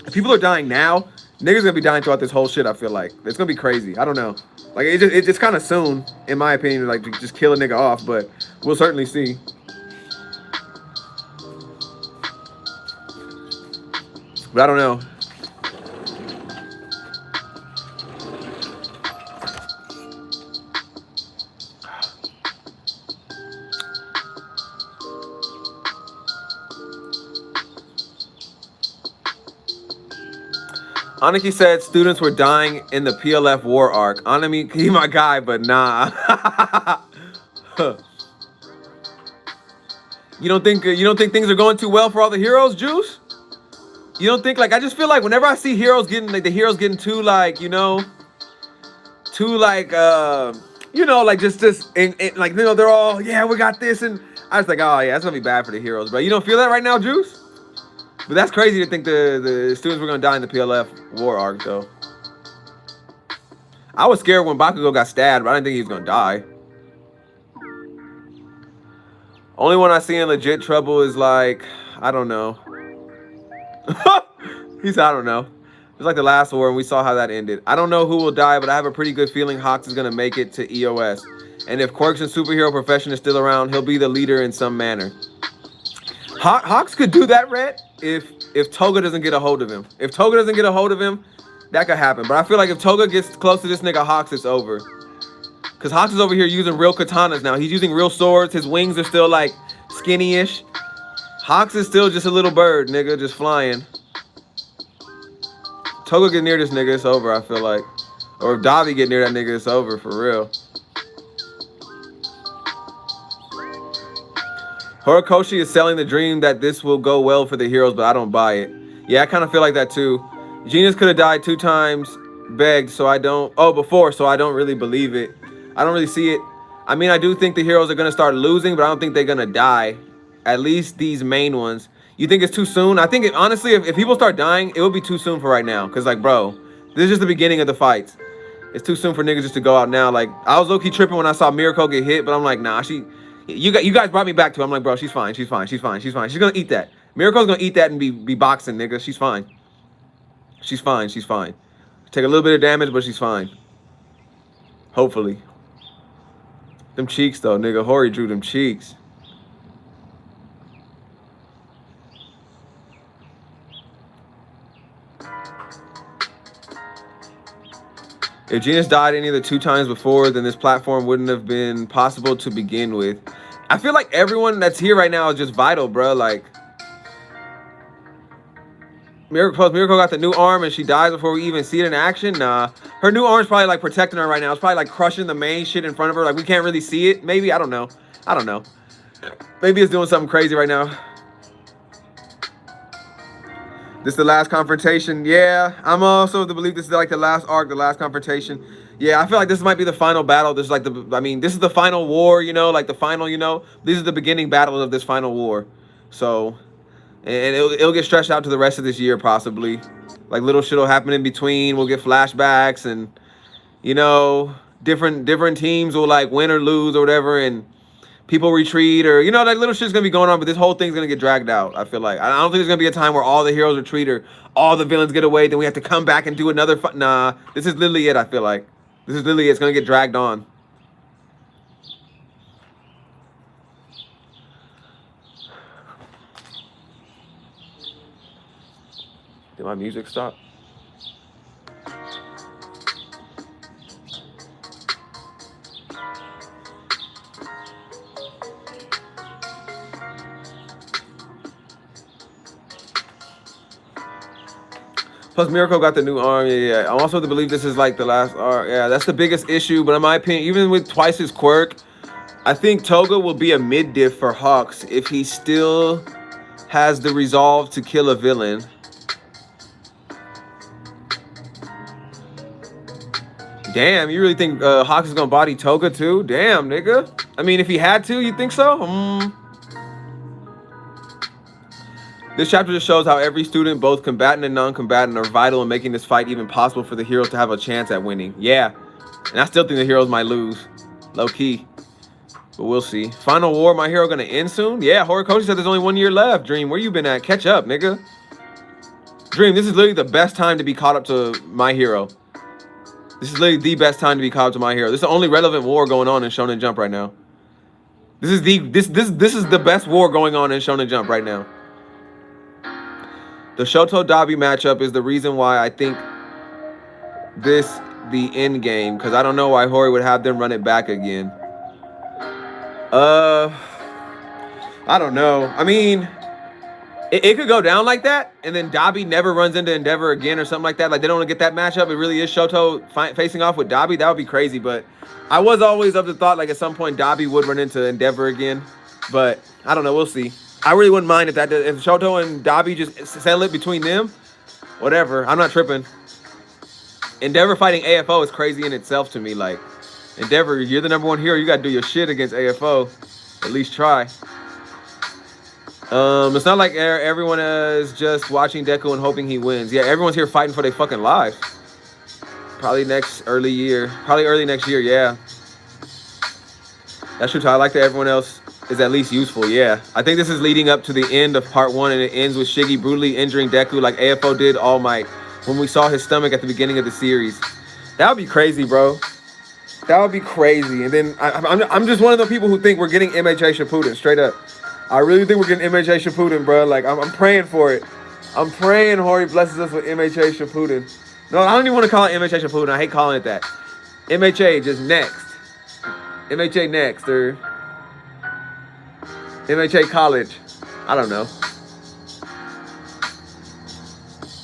A: If people are dying now, niggas gonna be dying throughout this whole shit. I feel like it's gonna be crazy. I don't know. Like it's kind of soon, in my opinion, like to just kill a nigga off. But we'll certainly see. But I don't know. Aniki said students were dying in the PLF war arc. Anami, he my guy, but nah. You don't think things are going too well for all the heroes, Juice? You don't think, like, I just feel like whenever I see heroes getting, like, the heroes getting too, like, you know, too, like, you know, like, just like, you know, they're all, yeah, we got this, and I was like, oh, yeah, that's gonna be bad for the heroes, bro. You don't feel that right now, Juice? But that's crazy to think the students were gonna die in the PLF war arc though. I was scared when Bakugo got stabbed, but I didn't think he was gonna die. Only one I see in legit trouble is like, I don't know. He said, I don't know. It was like the last war, and we saw how that ended. I don't know who will die, but I have a pretty good feeling Hawks is going to make it to EOS. And if Quirk's and superhero profession is still around, he'll be the leader in some manner. Hawks could do that, Red, if Toga doesn't get a hold of him. If Toga doesn't get a hold of him, that could happen. But I feel like if Toga gets close to this nigga Hawks, it's over. Because Hawks is over here using real katanas now. He's using real swords. His wings are still, like, skinny-ish. Hawks is still just a little bird, nigga, just flying. Toga get near this nigga, it's over, I feel like. Or if Dabi get near that nigga, it's over, for real. Horikoshi is selling the dream that this will go well for the heroes, but I don't buy it. Yeah, I kind of feel like that, too. Genius could have died 2 times, begged, so I don't... Oh, before, so I don't really believe it. I don't really see it. I mean, I do think the heroes are going to start losing, but I don't think they're going to die. At least these main ones. You think it's too soon? I think, honestly, if people start dying, it would be too soon for right now. Because, like, bro, this is just the beginning of the fights. It's too soon for niggas just to go out now. Like, I was low-key tripping when I saw Mirako get hit, but I'm like, nah, you guys brought me back to it. I'm like, bro, she's fine. She's fine. She's fine. She's fine. She's going to eat that. Mirako's going to eat that and be boxing, nigga. She's fine. She's fine. She's fine. Take a little bit of damage, but she's fine. Hopefully. Them cheeks, though, nigga. Hori drew them cheeks. If Genius died any of the 2 times before, then this platform wouldn't have been possible to begin with. I feel like everyone that's here right now is just vital, bro. Like, Miracle got the new arm and she dies before we even see it in action. Nah, her new arm's probably like protecting her right now. It's probably like crushing the main shit in front of her. Like, we can't really see it. Maybe, I don't know. I don't know. Maybe it's doing something crazy right now. This is the last confrontation. Yeah, I'm also of the belief this is like the last arc, the last confrontation. Yeah, I feel like this might be the final battle. This is like this is the final war, you know, like the final, you know. These are the beginning battles of this final war. So, and it'll get stretched out to the rest of this year possibly. Like little shit will happen in between. We'll get flashbacks and, you know, different teams will like win or lose or whatever, and people retreat, or, you know, that little shit's gonna be going on, but this whole thing's gonna get dragged out, I feel like. I don't think there's gonna be a time where all the heroes retreat or all the villains get away, then we have to come back and do another nah, this is literally it, I feel like. This is literally it. It's gonna get dragged on. Did my music stop? Plus, Miracle got the new arm. Yeah. I'm also to believe this is like the last arc. Yeah, that's the biggest issue. But in my opinion, even with twice his quirk, I think Toga will be a mid-diff for Hawks if he still has the resolve to kill a villain. Damn, you really think Hawks is gonna body Toga too? Damn, nigga. I mean, if he had to, you think so? This chapter just shows how every student, both combatant and non-combatant, are vital in making this fight even possible for the heroes to have a chance at winning. Yeah, and I still think the heroes might lose, low-key, but we'll see. Final war, my hero gonna end soon? Yeah, Horikoshi said there's only 1 year left. Dream, where you been at? Catch up, nigga. Dream, this is literally the best time to be caught up to my hero. This is literally the best time to be caught up to my hero. This is the only relevant war going on in Shonen Jump right now. This is the best war going on in Shonen Jump right now. The Shoto Dabi matchup is the reason why I think this the end game, because I don't know why Hori would have them run it back again. I don't know. I mean, it could go down like that, and then Dabi never runs into Endeavor again or something like that. Like, they don't want to get that matchup. It really is Shoto facing off with Dabi. That would be crazy, but I was always of the thought, like, at some point Dabi would run into Endeavor again, but I don't know. We'll see. I really wouldn't mind if Shoto and Dabi just settle it between them. Whatever. I'm not tripping. Endeavor fighting AFO is crazy in itself to me. Like, Endeavor, you're the #1 hero. You got to do your shit against AFO. At least try. It's not like everyone is just watching Deku and hoping he wins. Yeah, everyone's here fighting for their fucking lives. Probably early next year. Yeah, that's true. I like that everyone else is at least useful. Yeah, I think this is leading up to the end of part 1, and it ends with Shiggy brutally injuring Deku like AFO did All Might when we saw his stomach at the beginning of the series. That would be crazy, bro. That would be crazy. And then I'm just one of the people who think we're getting MHA Shippuden, straight up. I really think we're getting MHA Shippuden, bro. Like, I'm praying for it. I'm praying Hori blesses us with MHA Shippuden. No, I don't even want to call it MHA Shippuden. I hate calling it that. MHA just next. MHA next, or MHA College. I don't know.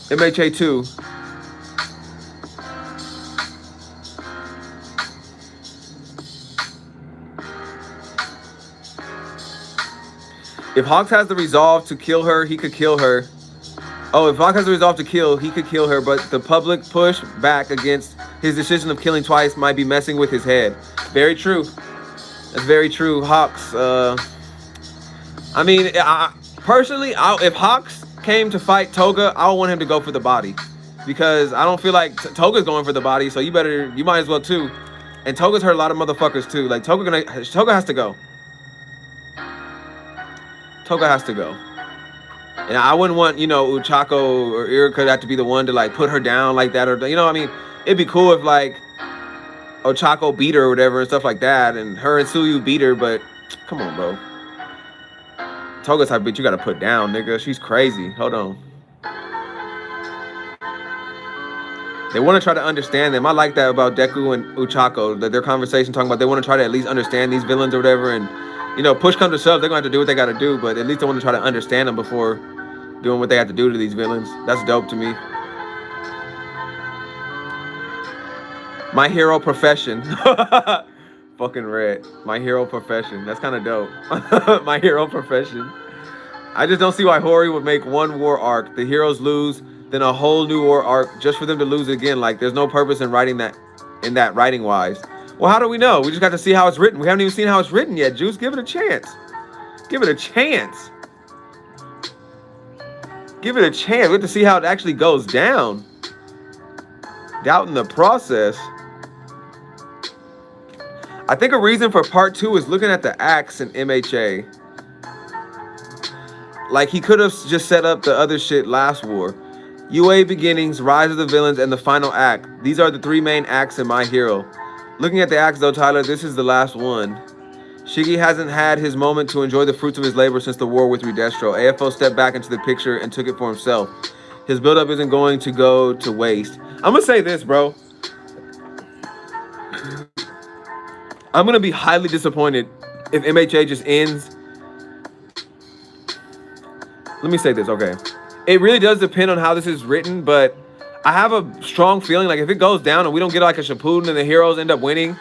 A: MHA 2. If Hawks has the resolve to kill her, he could kill her. Oh, if Hawk has the resolve to kill, he could kill her, but the public push back against his decision of killing twice might be messing with his head. Very true. That's very true. Hawks, I mean, personally, if Hawks came to fight Toga, I would want him to go for the body. Because I don't feel like Toga's going for the body, so you might as well too. And Toga's hurt a lot of motherfuckers too. Like, Toga has to go. Toga has to go. And I wouldn't want, Uchako or Iruka to have to be the one to, like, put her down like that. Or, I mean, it'd be cool if, like, Ochako beat her or whatever and stuff like that. And her and Suyu beat her, but come on, bro. Toga's type bitch you gotta put down, nigga. She's crazy. Hold on. They want to try to understand them. I like that about Deku and Uchako. That their conversation talking about they want to try to at least understand these villains or whatever. And, push comes to shove, they're going to have to do what they got to do. But at least they want to try to understand them before doing what they have to do to these villains. That's dope to me. My hero profession. Fucking red. My hero profession. That's kind of dope. My hero profession. I just don't see why Hori would make one war arc. The heroes lose, then a whole new war arc just for them to lose again. Like, there's no purpose in writing that writing wise. Well, how do we know? We just got to see how it's written. We haven't even seen how it's written yet, Juice. Give it a chance. Give it a chance. Give it a chance. We have to see how it actually goes down. Doubt in the process. I think a reason for part 2 is looking at the acts in MHA. Like, he could have just set up the other shit last war. UA Beginnings, Rise of the Villains, and the final act. These are the 3 main acts in My Hero. Looking at the acts though, Tyler, this is the last one. Shiggy hasn't had his moment to enjoy the fruits of his labor since the war with Redestro. AFO stepped back into the picture and took it for himself. His buildup isn't going to go to waste. I'm gonna say this, bro. I'm gonna be highly disappointed if MHA just ends. Let me say this, okay. It really does depend on how this is written, but I have a strong feeling like if it goes down and we don't get like a Shippuden and the heroes end up winning,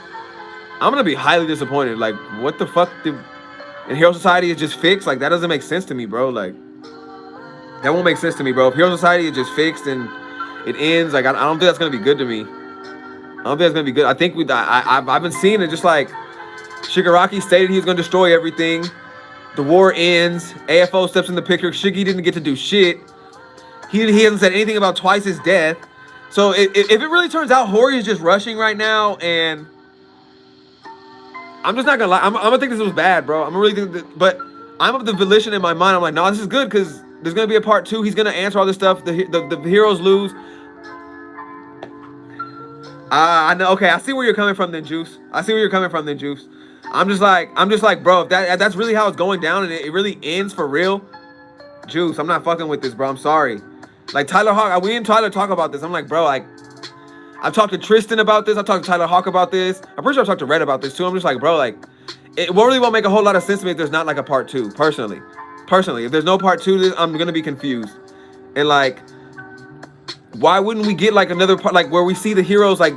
A: I'm gonna be highly disappointed. Like, what the fuck and Hero Society is just fixed? Like, that doesn't make sense to me, bro. Like, that won't make sense to me, bro. If Hero Society is just fixed and it ends, like, I don't think that's gonna be good to me. I don't think that's gonna be good. I think I've been seeing it just like Shigaraki stated he was gonna destroy everything. The war ends. AFO steps in the picture. Shiggy didn't get to do shit. He hasn't said anything about Twice's death. So if it really turns out Hori is just rushing right now, and I'm just not gonna lie, I'm gonna think this was bad, bro. I'm gonna really think that, but I'm of the volition in my mind. I'm like, no, this is good because there's gonna be a part 2. He's gonna answer all this stuff. The heroes lose. I know. Okay, I see where you're coming from, then, Juice. I see where you're coming from, then, Juice. I'm just like, bro. If that's really how it's going down, and it really ends for real, Juice, I'm not fucking with this, bro. I'm sorry. Like, Tyler Hawk, we and Tyler talk about this. I'm like, bro, like, I've talked to Tristan about this. I've talked to Tyler Hawk about this. I'm pretty sure I've talked to Red about this too. I'm just like, bro, like, it really won't make a whole lot of sense to me if there's not like a part 2, personally. If there's no part 2 to this, I'm gonna be confused. And like, why wouldn't we get like another part, like where we see the heroes like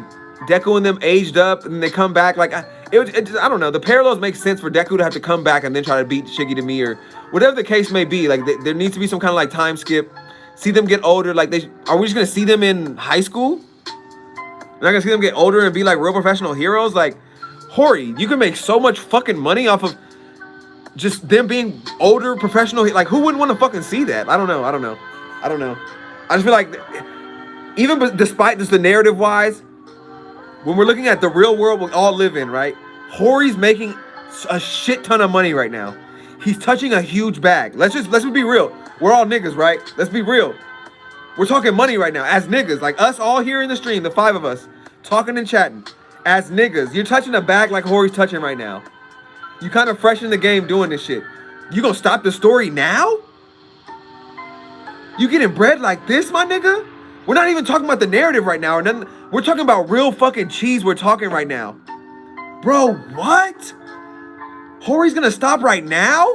A: Deku and them aged up and they come back? Like, I don't know. The parallels make sense for Deku to have to come back and then try to beat Shiggy to me or whatever the case may be. Like, there needs to be some kind of like time skip. See them get older. Like, are we just gonna see them in high school? We're not gonna see them get older and be like real professional heroes. Like, Hori, you can make so much fucking money off of. just them being older, professional. Like, who wouldn't want to fucking see that? I don't know. I just feel like, even despite just the narrative wise, when we're looking at the real world we all live in, right? Hori's making a shit ton of money right now. He's touching a huge bag. Let's just be real. We're all niggas, right? Let's be real. We're talking money right now as niggas, like us all here in the stream, the 5 of us, talking and chatting as niggas. You're touching a bag like Hori's touching right now. You kind of fresh in the game doing this shit. You gonna stop the story now? You getting bread like this, my nigga? We're not even talking about the narrative right now or nothing. We're talking about real fucking cheese we're talking right now. Bro, what? Hori's gonna stop right now?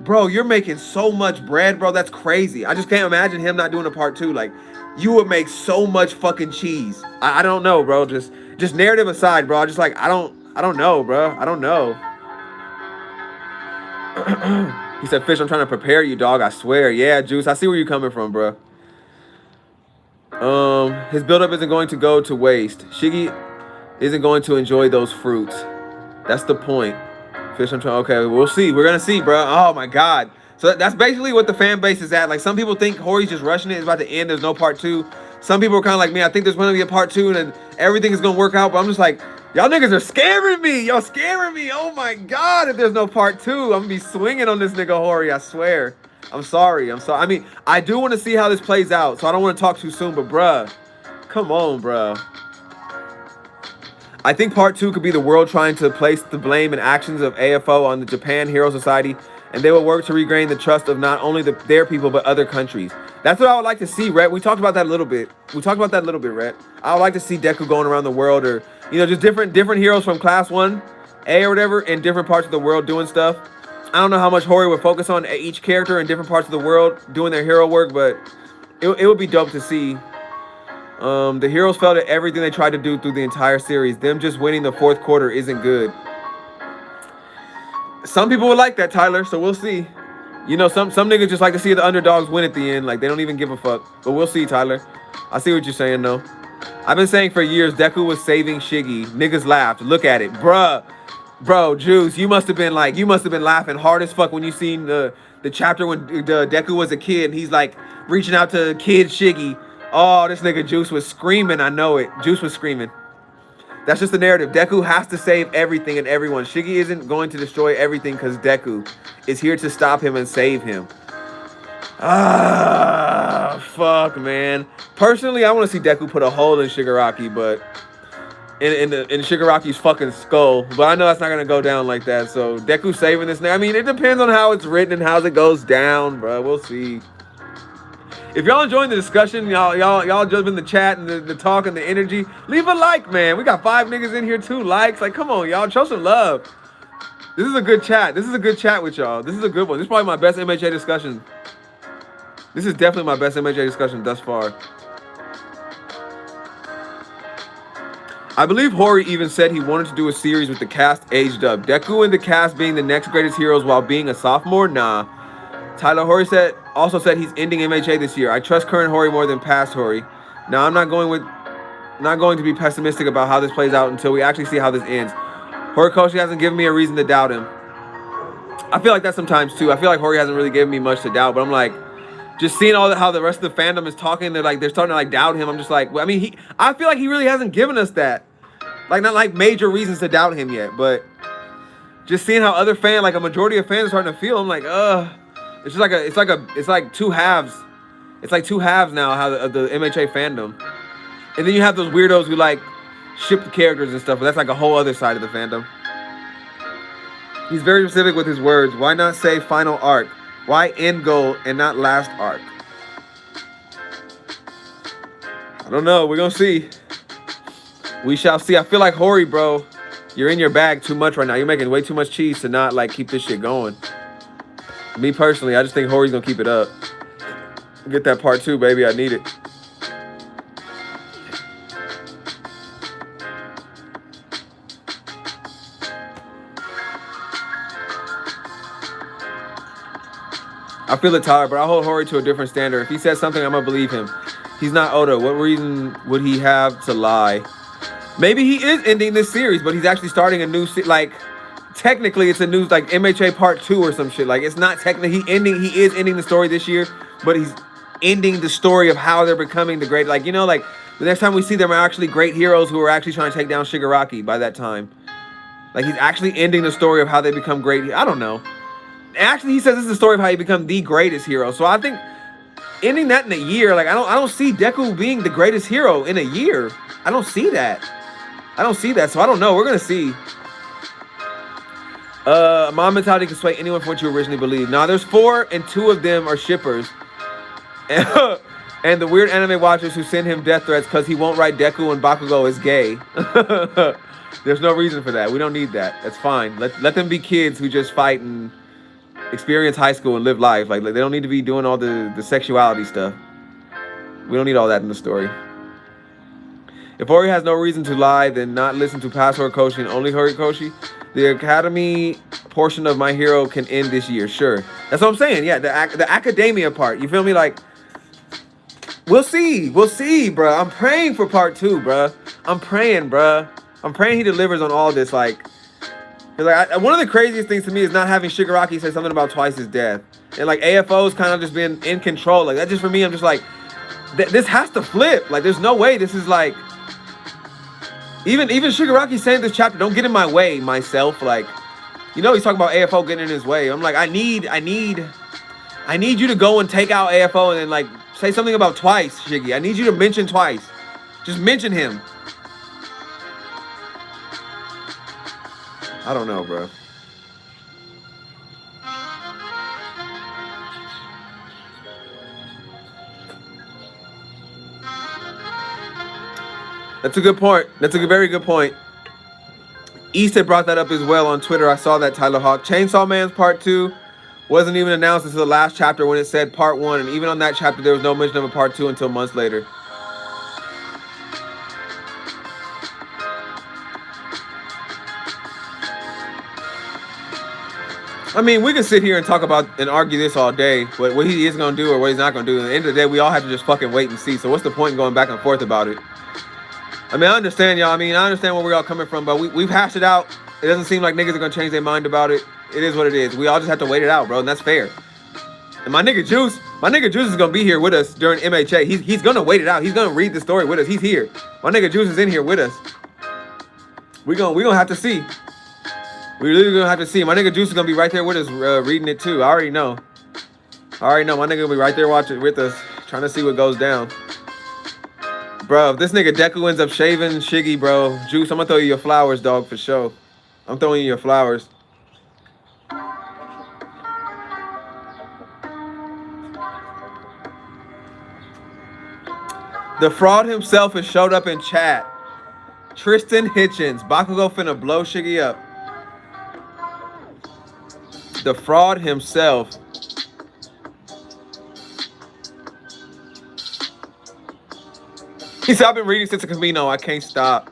A: Bro, you're making so much bread, bro. That's crazy. I just can't imagine him not doing a part 2. Like, you would make so much fucking cheese. I don't know, bro. Just narrative aside, bro. Just like, I don't know, bro. I don't know. He said, Fish, I'm trying to prepare you, dog. I swear. Yeah, Juice. I see where you're coming from, bro. His buildup isn't going to go to waste. Shiggy isn't going to enjoy those fruits. That's the point. Fish, I'm trying. Okay, we'll see. We're gonna see, bro. Oh my god. So that's basically what the fan base is at. Like, some people think Hori's just rushing it. It's about to end. There's no part 2. Some people are kind of like me. I think there's going to be a part 2 and then everything is gonna work out. But I'm just like, y'all niggas are scaring me. Y'all scaring me. Oh my god. If there's no part 2, I'm gonna be swinging on this nigga Hori. I swear. I'm sorry. I mean, I do want to see how this plays out. So I don't want to talk too soon. But bruh, come on, bruh. I think part 2 could be the world trying to place the blame and actions of AFO on the Japan Hero Society, and they will work to regain the trust of not only their people, but other countries. That's what I would like to see, Rhett. We talked about that a little bit. Rhett. I would like to see Deku going around the world, or, you know, just different heroes from Class 1A or whatever in different parts of the world doing stuff. I don't know how much Hori would focus on each character in different parts of the world doing their hero work, but it would be dope to see. The heroes failed at everything they tried to do through the entire series. Them just winning the 4th quarter isn't good. Some people would like that, Tyler, so we'll see. You know, some niggas just like to see the underdogs win at the end. Like, they don't even give a fuck. But we'll see, Tyler. I see what you're saying, though. I've been saying for years, Deku was saving Shiggy. Niggas laughed. Look at it. Bruh. Bro, Juice, you must have been laughing hard as fuck when you seen the chapter when Deku was a kid. And he's, like, reaching out to kid Shiggy. Oh, this nigga Juice was screaming. I know it. Juice was screaming. That's just the narrative. Deku has to save everything and everyone. Shiggy isn't going to destroy everything because Deku is here to stop him and save him. Ah, fuck, man. Personally, I want to see Deku put a hole in Shigaraki, but in Shigaraki's fucking skull. But I know that's not gonna go down like that. So Deku saving this nigga. I mean, it depends on how it's written and how it goes down, bro. We'll see. If y'all enjoying the discussion, y'all just in the chat and the talk and the energy, leave a like, man. We got 5 niggas in here, 2 likes. Like, come on, y'all, show some love. This is a good chat. This is a good chat with y'all. This is a good one. This is probably my best MHA discussion. This is definitely my best MHA discussion thus far. I believe Hori even said he wanted to do a series with the cast aged up. Deku and the cast being the next greatest heroes while being a sophomore? Nah. Tyler Hori also said he's ending MHA this year. I trust current Hori more than past Hori. Now, I'm not going to be pessimistic about how this plays out until we actually see how this ends. Horikoshi hasn't given me a reason to doubt him. I feel like that sometimes too. I feel like Hori hasn't really given me much to doubt, but I'm like, just seeing how the rest of the fandom is talking, they're starting to like doubt him. I'm just like, I mean, I feel like he really hasn't given us that. Like, not like major reasons to doubt him yet, but just seeing how other fans, like a majority of fans are starting to feel, I'm like, it's like two halves. It's like 2 halves now of the MHA fandom. And then you have those weirdos who like ship the characters and stuff, but that's like a whole other side of the fandom. He's very specific with his words. Why not say final arc? Why end goal and not last arc? I don't know. We're gonna see. We shall see. I feel like Hori, bro, you're in your bag too much right now. You're making way too much cheese to not like keep this shit going. Me personally, I just think Hori's gonna keep it up. Get that part 2, baby. I need it. I feel it, Tyler, but I hold Hori to a different standard. If he says something, I'm gonna believe him. He's not Oda. What reason would he have to lie? Maybe he is ending this series, but he's actually starting a new technically it's a news like MHA Part 2 or some shit. Like it's not technically he is ending the story this year, but he's ending the story of how they're becoming the great. Like, you know, like the next time we see them are actually great heroes who are actually trying to take down Shigaraki by that time. Like he's actually ending the story of how they become great. I don't know. Actually, he says this is the story of how he become the greatest hero. So I think ending that in a year, like I don't see Deku being the greatest hero in a year. I don't see that. I don't see that. So I don't know. We're gonna see. Mom mentality can sway anyone from what you originally believed. Now there's 4 and 2 of them are shippers. And the weird anime watchers who send him death threats because he won't write Deku and Bakugo is gay. There's no reason for that. We don't need that. That's fine. Let them be kids who just fight and experience high school and live life. Like they don't need to be doing all the sexuality stuff. We don't need all that in the story. If Ori has no reason to lie, then not listen to past Horikoshi and only Horikoshi. The academy portion of My Hero can end this year. Sure. That's what I'm saying. Yeah, the academia part. You feel me? Like, we'll see. We'll see, bro. I'm praying for part 2, bro. I'm praying, bro. I'm praying he delivers on all this. Like, one of the craziest things to me is not having Shigaraki say something about Twice's death. And, like, AFO's kind of just been in control. Like, that just, for me, I'm just like, this has to flip. Like, there's no way this is, like... Even Shigaraki saying this chapter, don't get in my way, myself. Like, you know, he's talking about AFO getting in his way. I'm like, I need you to go and take out AFO and then like say something about Twice, Shiggy. I need you to mention Twice. Just mention him. I don't know, bro. That's a good point. That's a very good point. East had brought that up as well on Twitter. I saw that, Tyler Hawk. Chainsaw Man's Part 2 wasn't even announced until the last chapter when it said Part 1. And even on that chapter, there was no mention of a Part 2 until months later. I mean, we can sit here and talk about and argue this all day, what he is going to do or what he's not going to do. At the end of the day, we all have to just fucking wait and see. So what's the point in going back and forth about it? I mean, I understand, y'all. I mean, I understand where we're all coming from, but we've hashed it out. It doesn't seem like niggas are going to change their mind about it. It is what it is. We all just have to wait it out, bro, and that's fair. And my nigga Juice is going to be here with us during MHA. He's going to wait it out. He's going to read the story with us. He's here. My nigga Juice is in here with us. We gonna have to see. We really gonna have to see. My nigga Juice is going to be right there with us reading it, too. I already know. My nigga will be right there watching with us, trying to see what goes down. Bro, if this nigga Deku ends up shaving Shiggy, bro, Juice, I'm gonna throw you your flowers, dog, for sure. I'm throwing you your flowers. The fraud himself has showed up in chat. Tristan Hitchens. Bakugo finna blow Shiggy up. The fraud himself. He said, I've been reading since the Camino. I can't stop.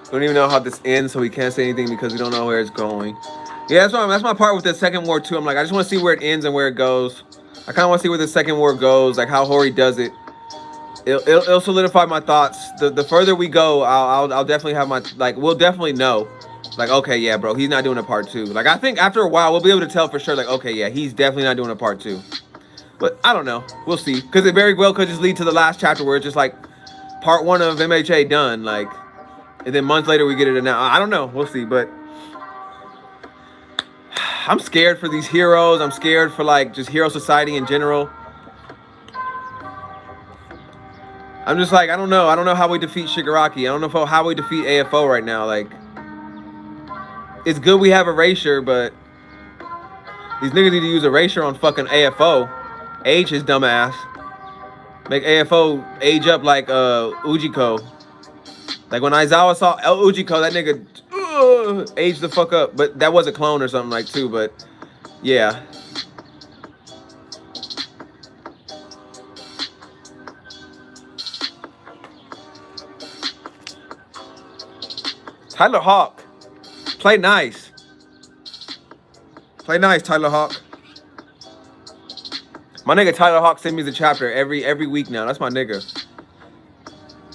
A: We don't even know how this ends, so we can't say anything because we don't know where it's going. Yeah, that's my part with the second war too. I'm like, I just want to see where it ends and where it goes. I kind of want to see where the second war goes, like how Hori does it. It'll solidify my thoughts. The further we go, I'll definitely have my, like, we'll definitely know. Like, okay, yeah, bro, he's not doing a part 2. Like, I think after a while, we'll be able to tell for sure, like, okay, yeah, he's definitely not doing a part 2. But I don't know. We'll see. Because it very well could just lead to the last chapter where it's just like part 1 of MHA done. Like, and then months later we get it announced. I don't know. We'll see. But I'm scared for these heroes. I'm scared for, like, just hero society in general. I'm just like, I don't know. I don't know how we defeat Shigaraki. I don't know how we defeat AFO right now. Like, it's good we have Erasure, but these niggas need to use Erasure on fucking AFO. Age his dumb ass. Make AFO age up like Ujiko. Like when Aizawa saw Ujiko, that nigga aged the fuck up. But that was a clone or something like too, but yeah. Tyler Hawk. Play nice. Play nice, Tyler Hawk. My nigga Tyler Hawk send me the chapter every week now. That's my nigga.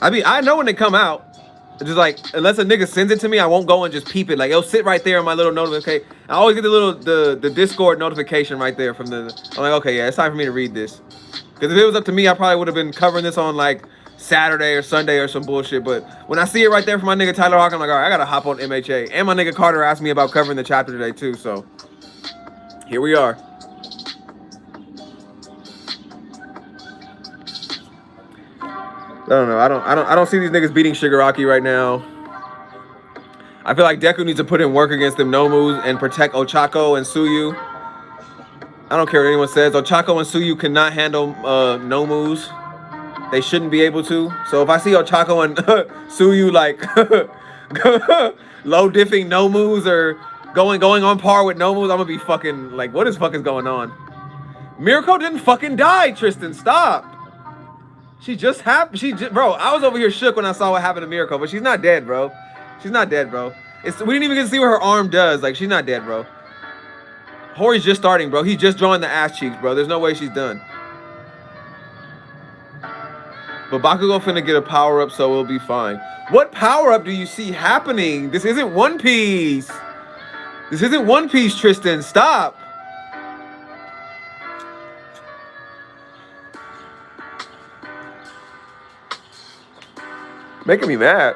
A: I mean, I know when they come out. It's just like, unless a nigga sends it to me, I won't go and just peep it. Like, it'll sit right there in my little notification. I always get the Discord notification right there from the. I'm like, okay, yeah, it's time for me to read this. Because if it was up to me, I probably would have been covering this on like Saturday or Sunday or some bullshit. But when I see it right there from my nigga Tyler Hawk, I'm like, all right, I gotta hop on MHA. And my nigga Carter asked me about covering the chapter today too. So here we are. I don't know. I don't see these niggas beating Shigaraki right now. I feel like Deku needs to put in work against them Nomus and protect Ochako and Tsuyu. I don't care what anyone says. Ochako and Tsuyu cannot handle Nomus. They shouldn't be able to. So if I see Ochako and Tsuyu like low diffing Nomus or going on par with Nomus, I'm gonna be fucking like, what is fucking going on? Mirko didn't fucking die, Tristan. Stop. She just happened. Bro, I was over here shook when I saw what happened to Mirko, but she's not dead, bro. She's not dead, bro. We didn't even get to see what her arm does. Like, she's not dead, bro. Hori's just starting, bro. He's just drawing the ass cheeks, bro. There's no way she's done. But Bakugo finna get a power-up, so we'll be fine. What power-up do you see happening? This isn't One Piece. This isn't One Piece, Tristan. Stop. Making me mad.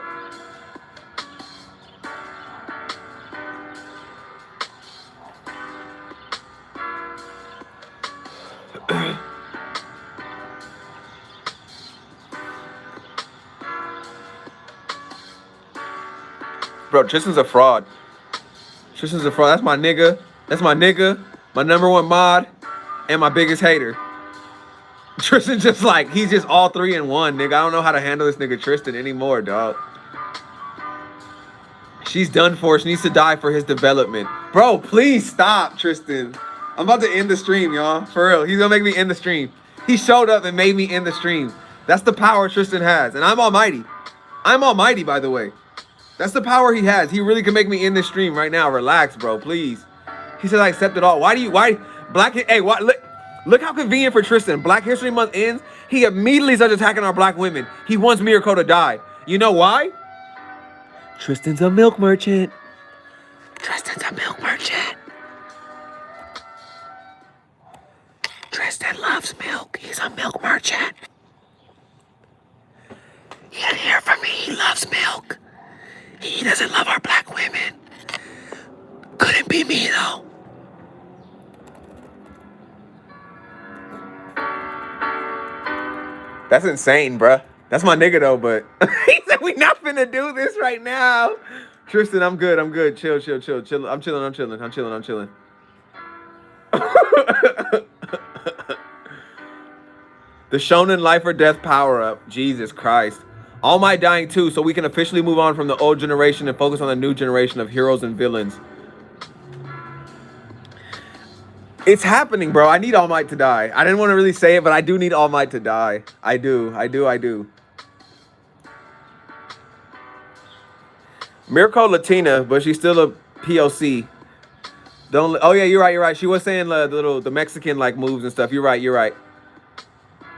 A: Bro, Tristan's a fraud. Tristan's a fraud. That's my nigga. That's my nigga. My #1 mod. And my biggest hater. Tristan just like, he's just all 3 in one, nigga. I don't know how to handle this nigga Tristan anymore, dog. She's done for. She needs to die for his development. Bro, please stop, Tristan. I'm about to end the stream, y'all. For real. He's gonna make me end the stream. He showed up and made me end the stream. That's the power Tristan has. And I'm almighty. I'm almighty, by the way. That's the power he has. He really can make me end this stream right now. Relax, bro, please. He said I accept it all. Look how convenient for Tristan. Black History Month ends. He immediately starts attacking our black women. He wants Mirko to die. You know why? Tristan's a milk merchant. Tristan's a milk merchant. Tristan loves milk. He's a milk merchant. You didn't hear from me. He loves milk. He doesn't love our black women. Couldn't be me, though. That's insane, bruh. That's my nigga, though, but he said we not finna do this right now. Tristan, I'm good. I'm good. Chill. I'm chilling. The Shonen Life or Death power-up. Jesus Christ. All Might dying too, so we can officially move on from the old generation and focus on the new generation of heroes and villains. It's happening, bro. I need All Might to die. I didn't want to really say it, but I do need All Might to die. I do. Mirko Latina, but she's still a POC. Oh yeah, you're right. She was saying the Mexican like moves and stuff. You're right.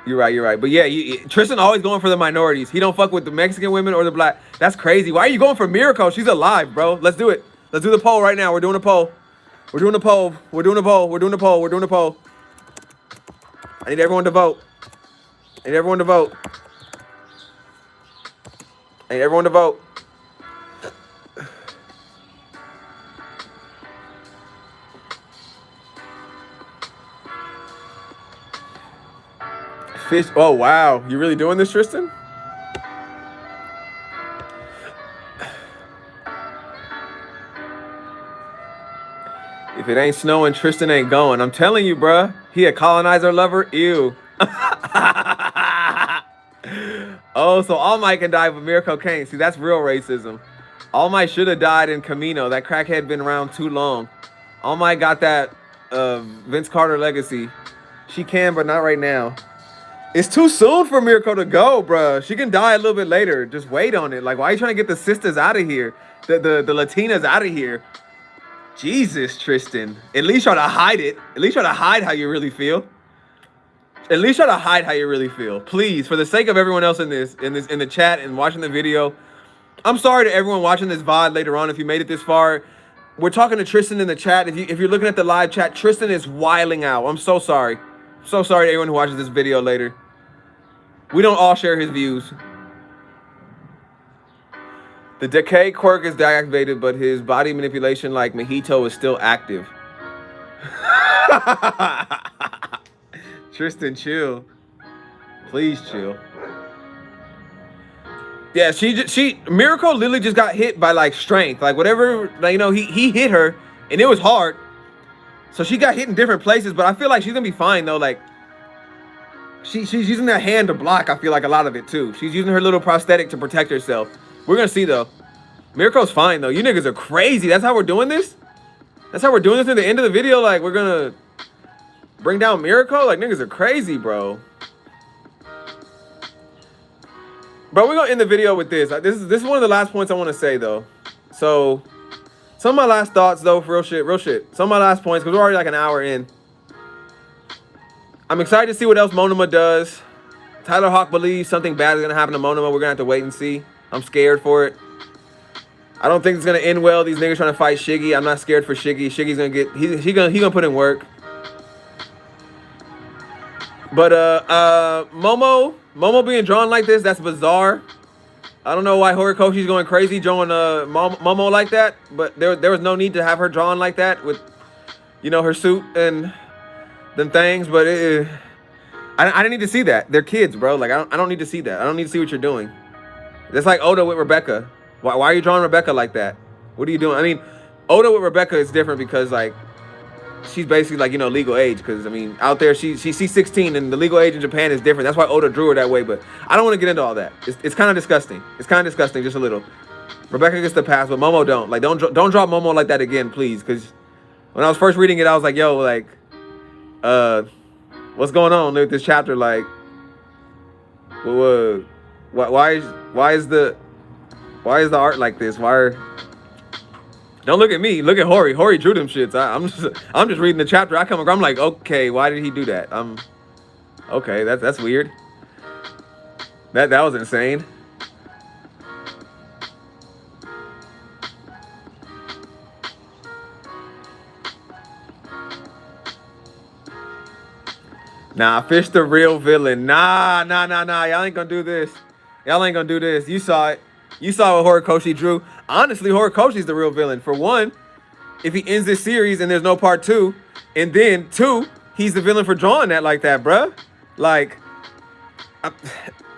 A: But yeah, Tristan always going for the minorities. He don't fuck with the Mexican women or the black. That's crazy. Why are you going for Mirko? She's alive, bro. Let's do it. Let's do the poll right now. We're doing a poll. I need everyone to vote. Fish. Oh, wow. You really doing this, Tristan? If it ain't snowing, Tristan ain't going. I'm telling you, bruh. He a colonizer lover? Ew. Oh, so All Might can die, but Mirko can't. See, that's real racism. All Might should have died in Camino. That crackhead been around too long. All Might got that Vince Carter legacy. She can, but not right now. It's too soon for Miracle to go, bruh. She can die a little bit later. Just wait on it. Like, why are you trying to get the sisters out of here? The Latinas out of here. Jesus, Tristan. At least try to hide it. At least try to hide how you really feel. At least try to hide how you really feel. Please, for the sake of everyone else in the chat and watching the video. I'm sorry to everyone watching this VOD later on if you made it this far. We're talking to Tristan in the chat. If you're looking at the live chat, Tristan is wiling out. I'm so sorry. So sorry to everyone who watches this video later. We don't all share his views. The decay quirk is deactivated, but his body manipulation like Mojito is still active. Tristan, chill. Please chill. Yeah, Miracle literally just got hit by like strength. Like whatever, like, you know, he hit her and it was hard. So she got hit in different places, but I feel like she's gonna be fine though. Like she's using that hand to block, I feel like a lot of it too. She's using her little prosthetic to protect herself. We're gonna see though. Miracle's fine though. You niggas are crazy. That's how we're doing this? That's how we're doing this at the end of the video? Like we're gonna bring down Miracle? Like niggas are crazy, bro. Bro, we're gonna end the video with this. This is one of the last points I want to say though. So some of my last thoughts though, for real shit. Some of my last points, because we're already like an hour in. I'm excited to see what else Monoma does. Tyler Hawk believes something bad is gonna happen to Monoma. We're gonna have to wait and see. I'm scared for it. I don't think it's gonna end well. These niggas trying to fight Shiggy. I'm not scared for Shiggy. Shiggy's gonna get he gonna put in work. But Momo being drawn like this, that's bizarre. I don't know why Horikoshi's going crazy drawing Momo like that, but there was no need to have her drawn like that with, you know, her suit and them things. But I didn't need to see that. They're kids, bro. Like I don't need to see that. I don't need to see what you're doing. That's like Oda with Rebecca. Why are you drawing Rebecca like that? What are you doing? I mean, Oda with Rebecca is different because like she's basically like, you know, legal age. Because I mean, out there she's 16 and the legal age in Japan is different. That's why Oda drew her that way. But I don't want to get into all that. It's kind of disgusting. It's kind of disgusting, just a little. Rebecca gets the pass, but Momo don't. Like don't draw Momo like that again, please. Because when I was first reading it, I was like, yo, like, what's going on with this chapter? Like, why is the art like this? Don't look at me. Look at Hori. Hori drew them shits. I'm just reading the chapter. I'm like, okay, why did he do that? Okay, that's weird. That was insane. Nah, Fish the real villain. Nah. Y'all ain't gonna do this. Y'all ain't gonna do this. You saw it. You saw what Horikoshi drew. Honestly, Horikoshi's the real villain. For one, if he ends this series and there's no part 2, and then 2, he's the villain for drawing that like that, bruh. Like,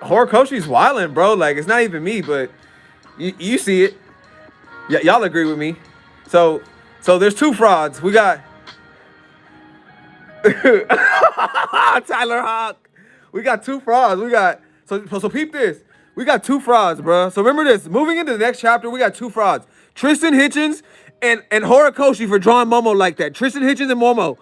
A: Horikoshi's wildin', bro. Like, it's not even me, but you see it. Y'all agree with me. So there's 2 frauds. We got Tyler Hawk. We got 2 frauds. We got so peep this. We got 2 frauds, bro. So remember this. Moving into the next chapter, we got 2 frauds. Tristan Hitchens and Horikoshi for drawing Momo like that. Tristan Hitchens and Momo.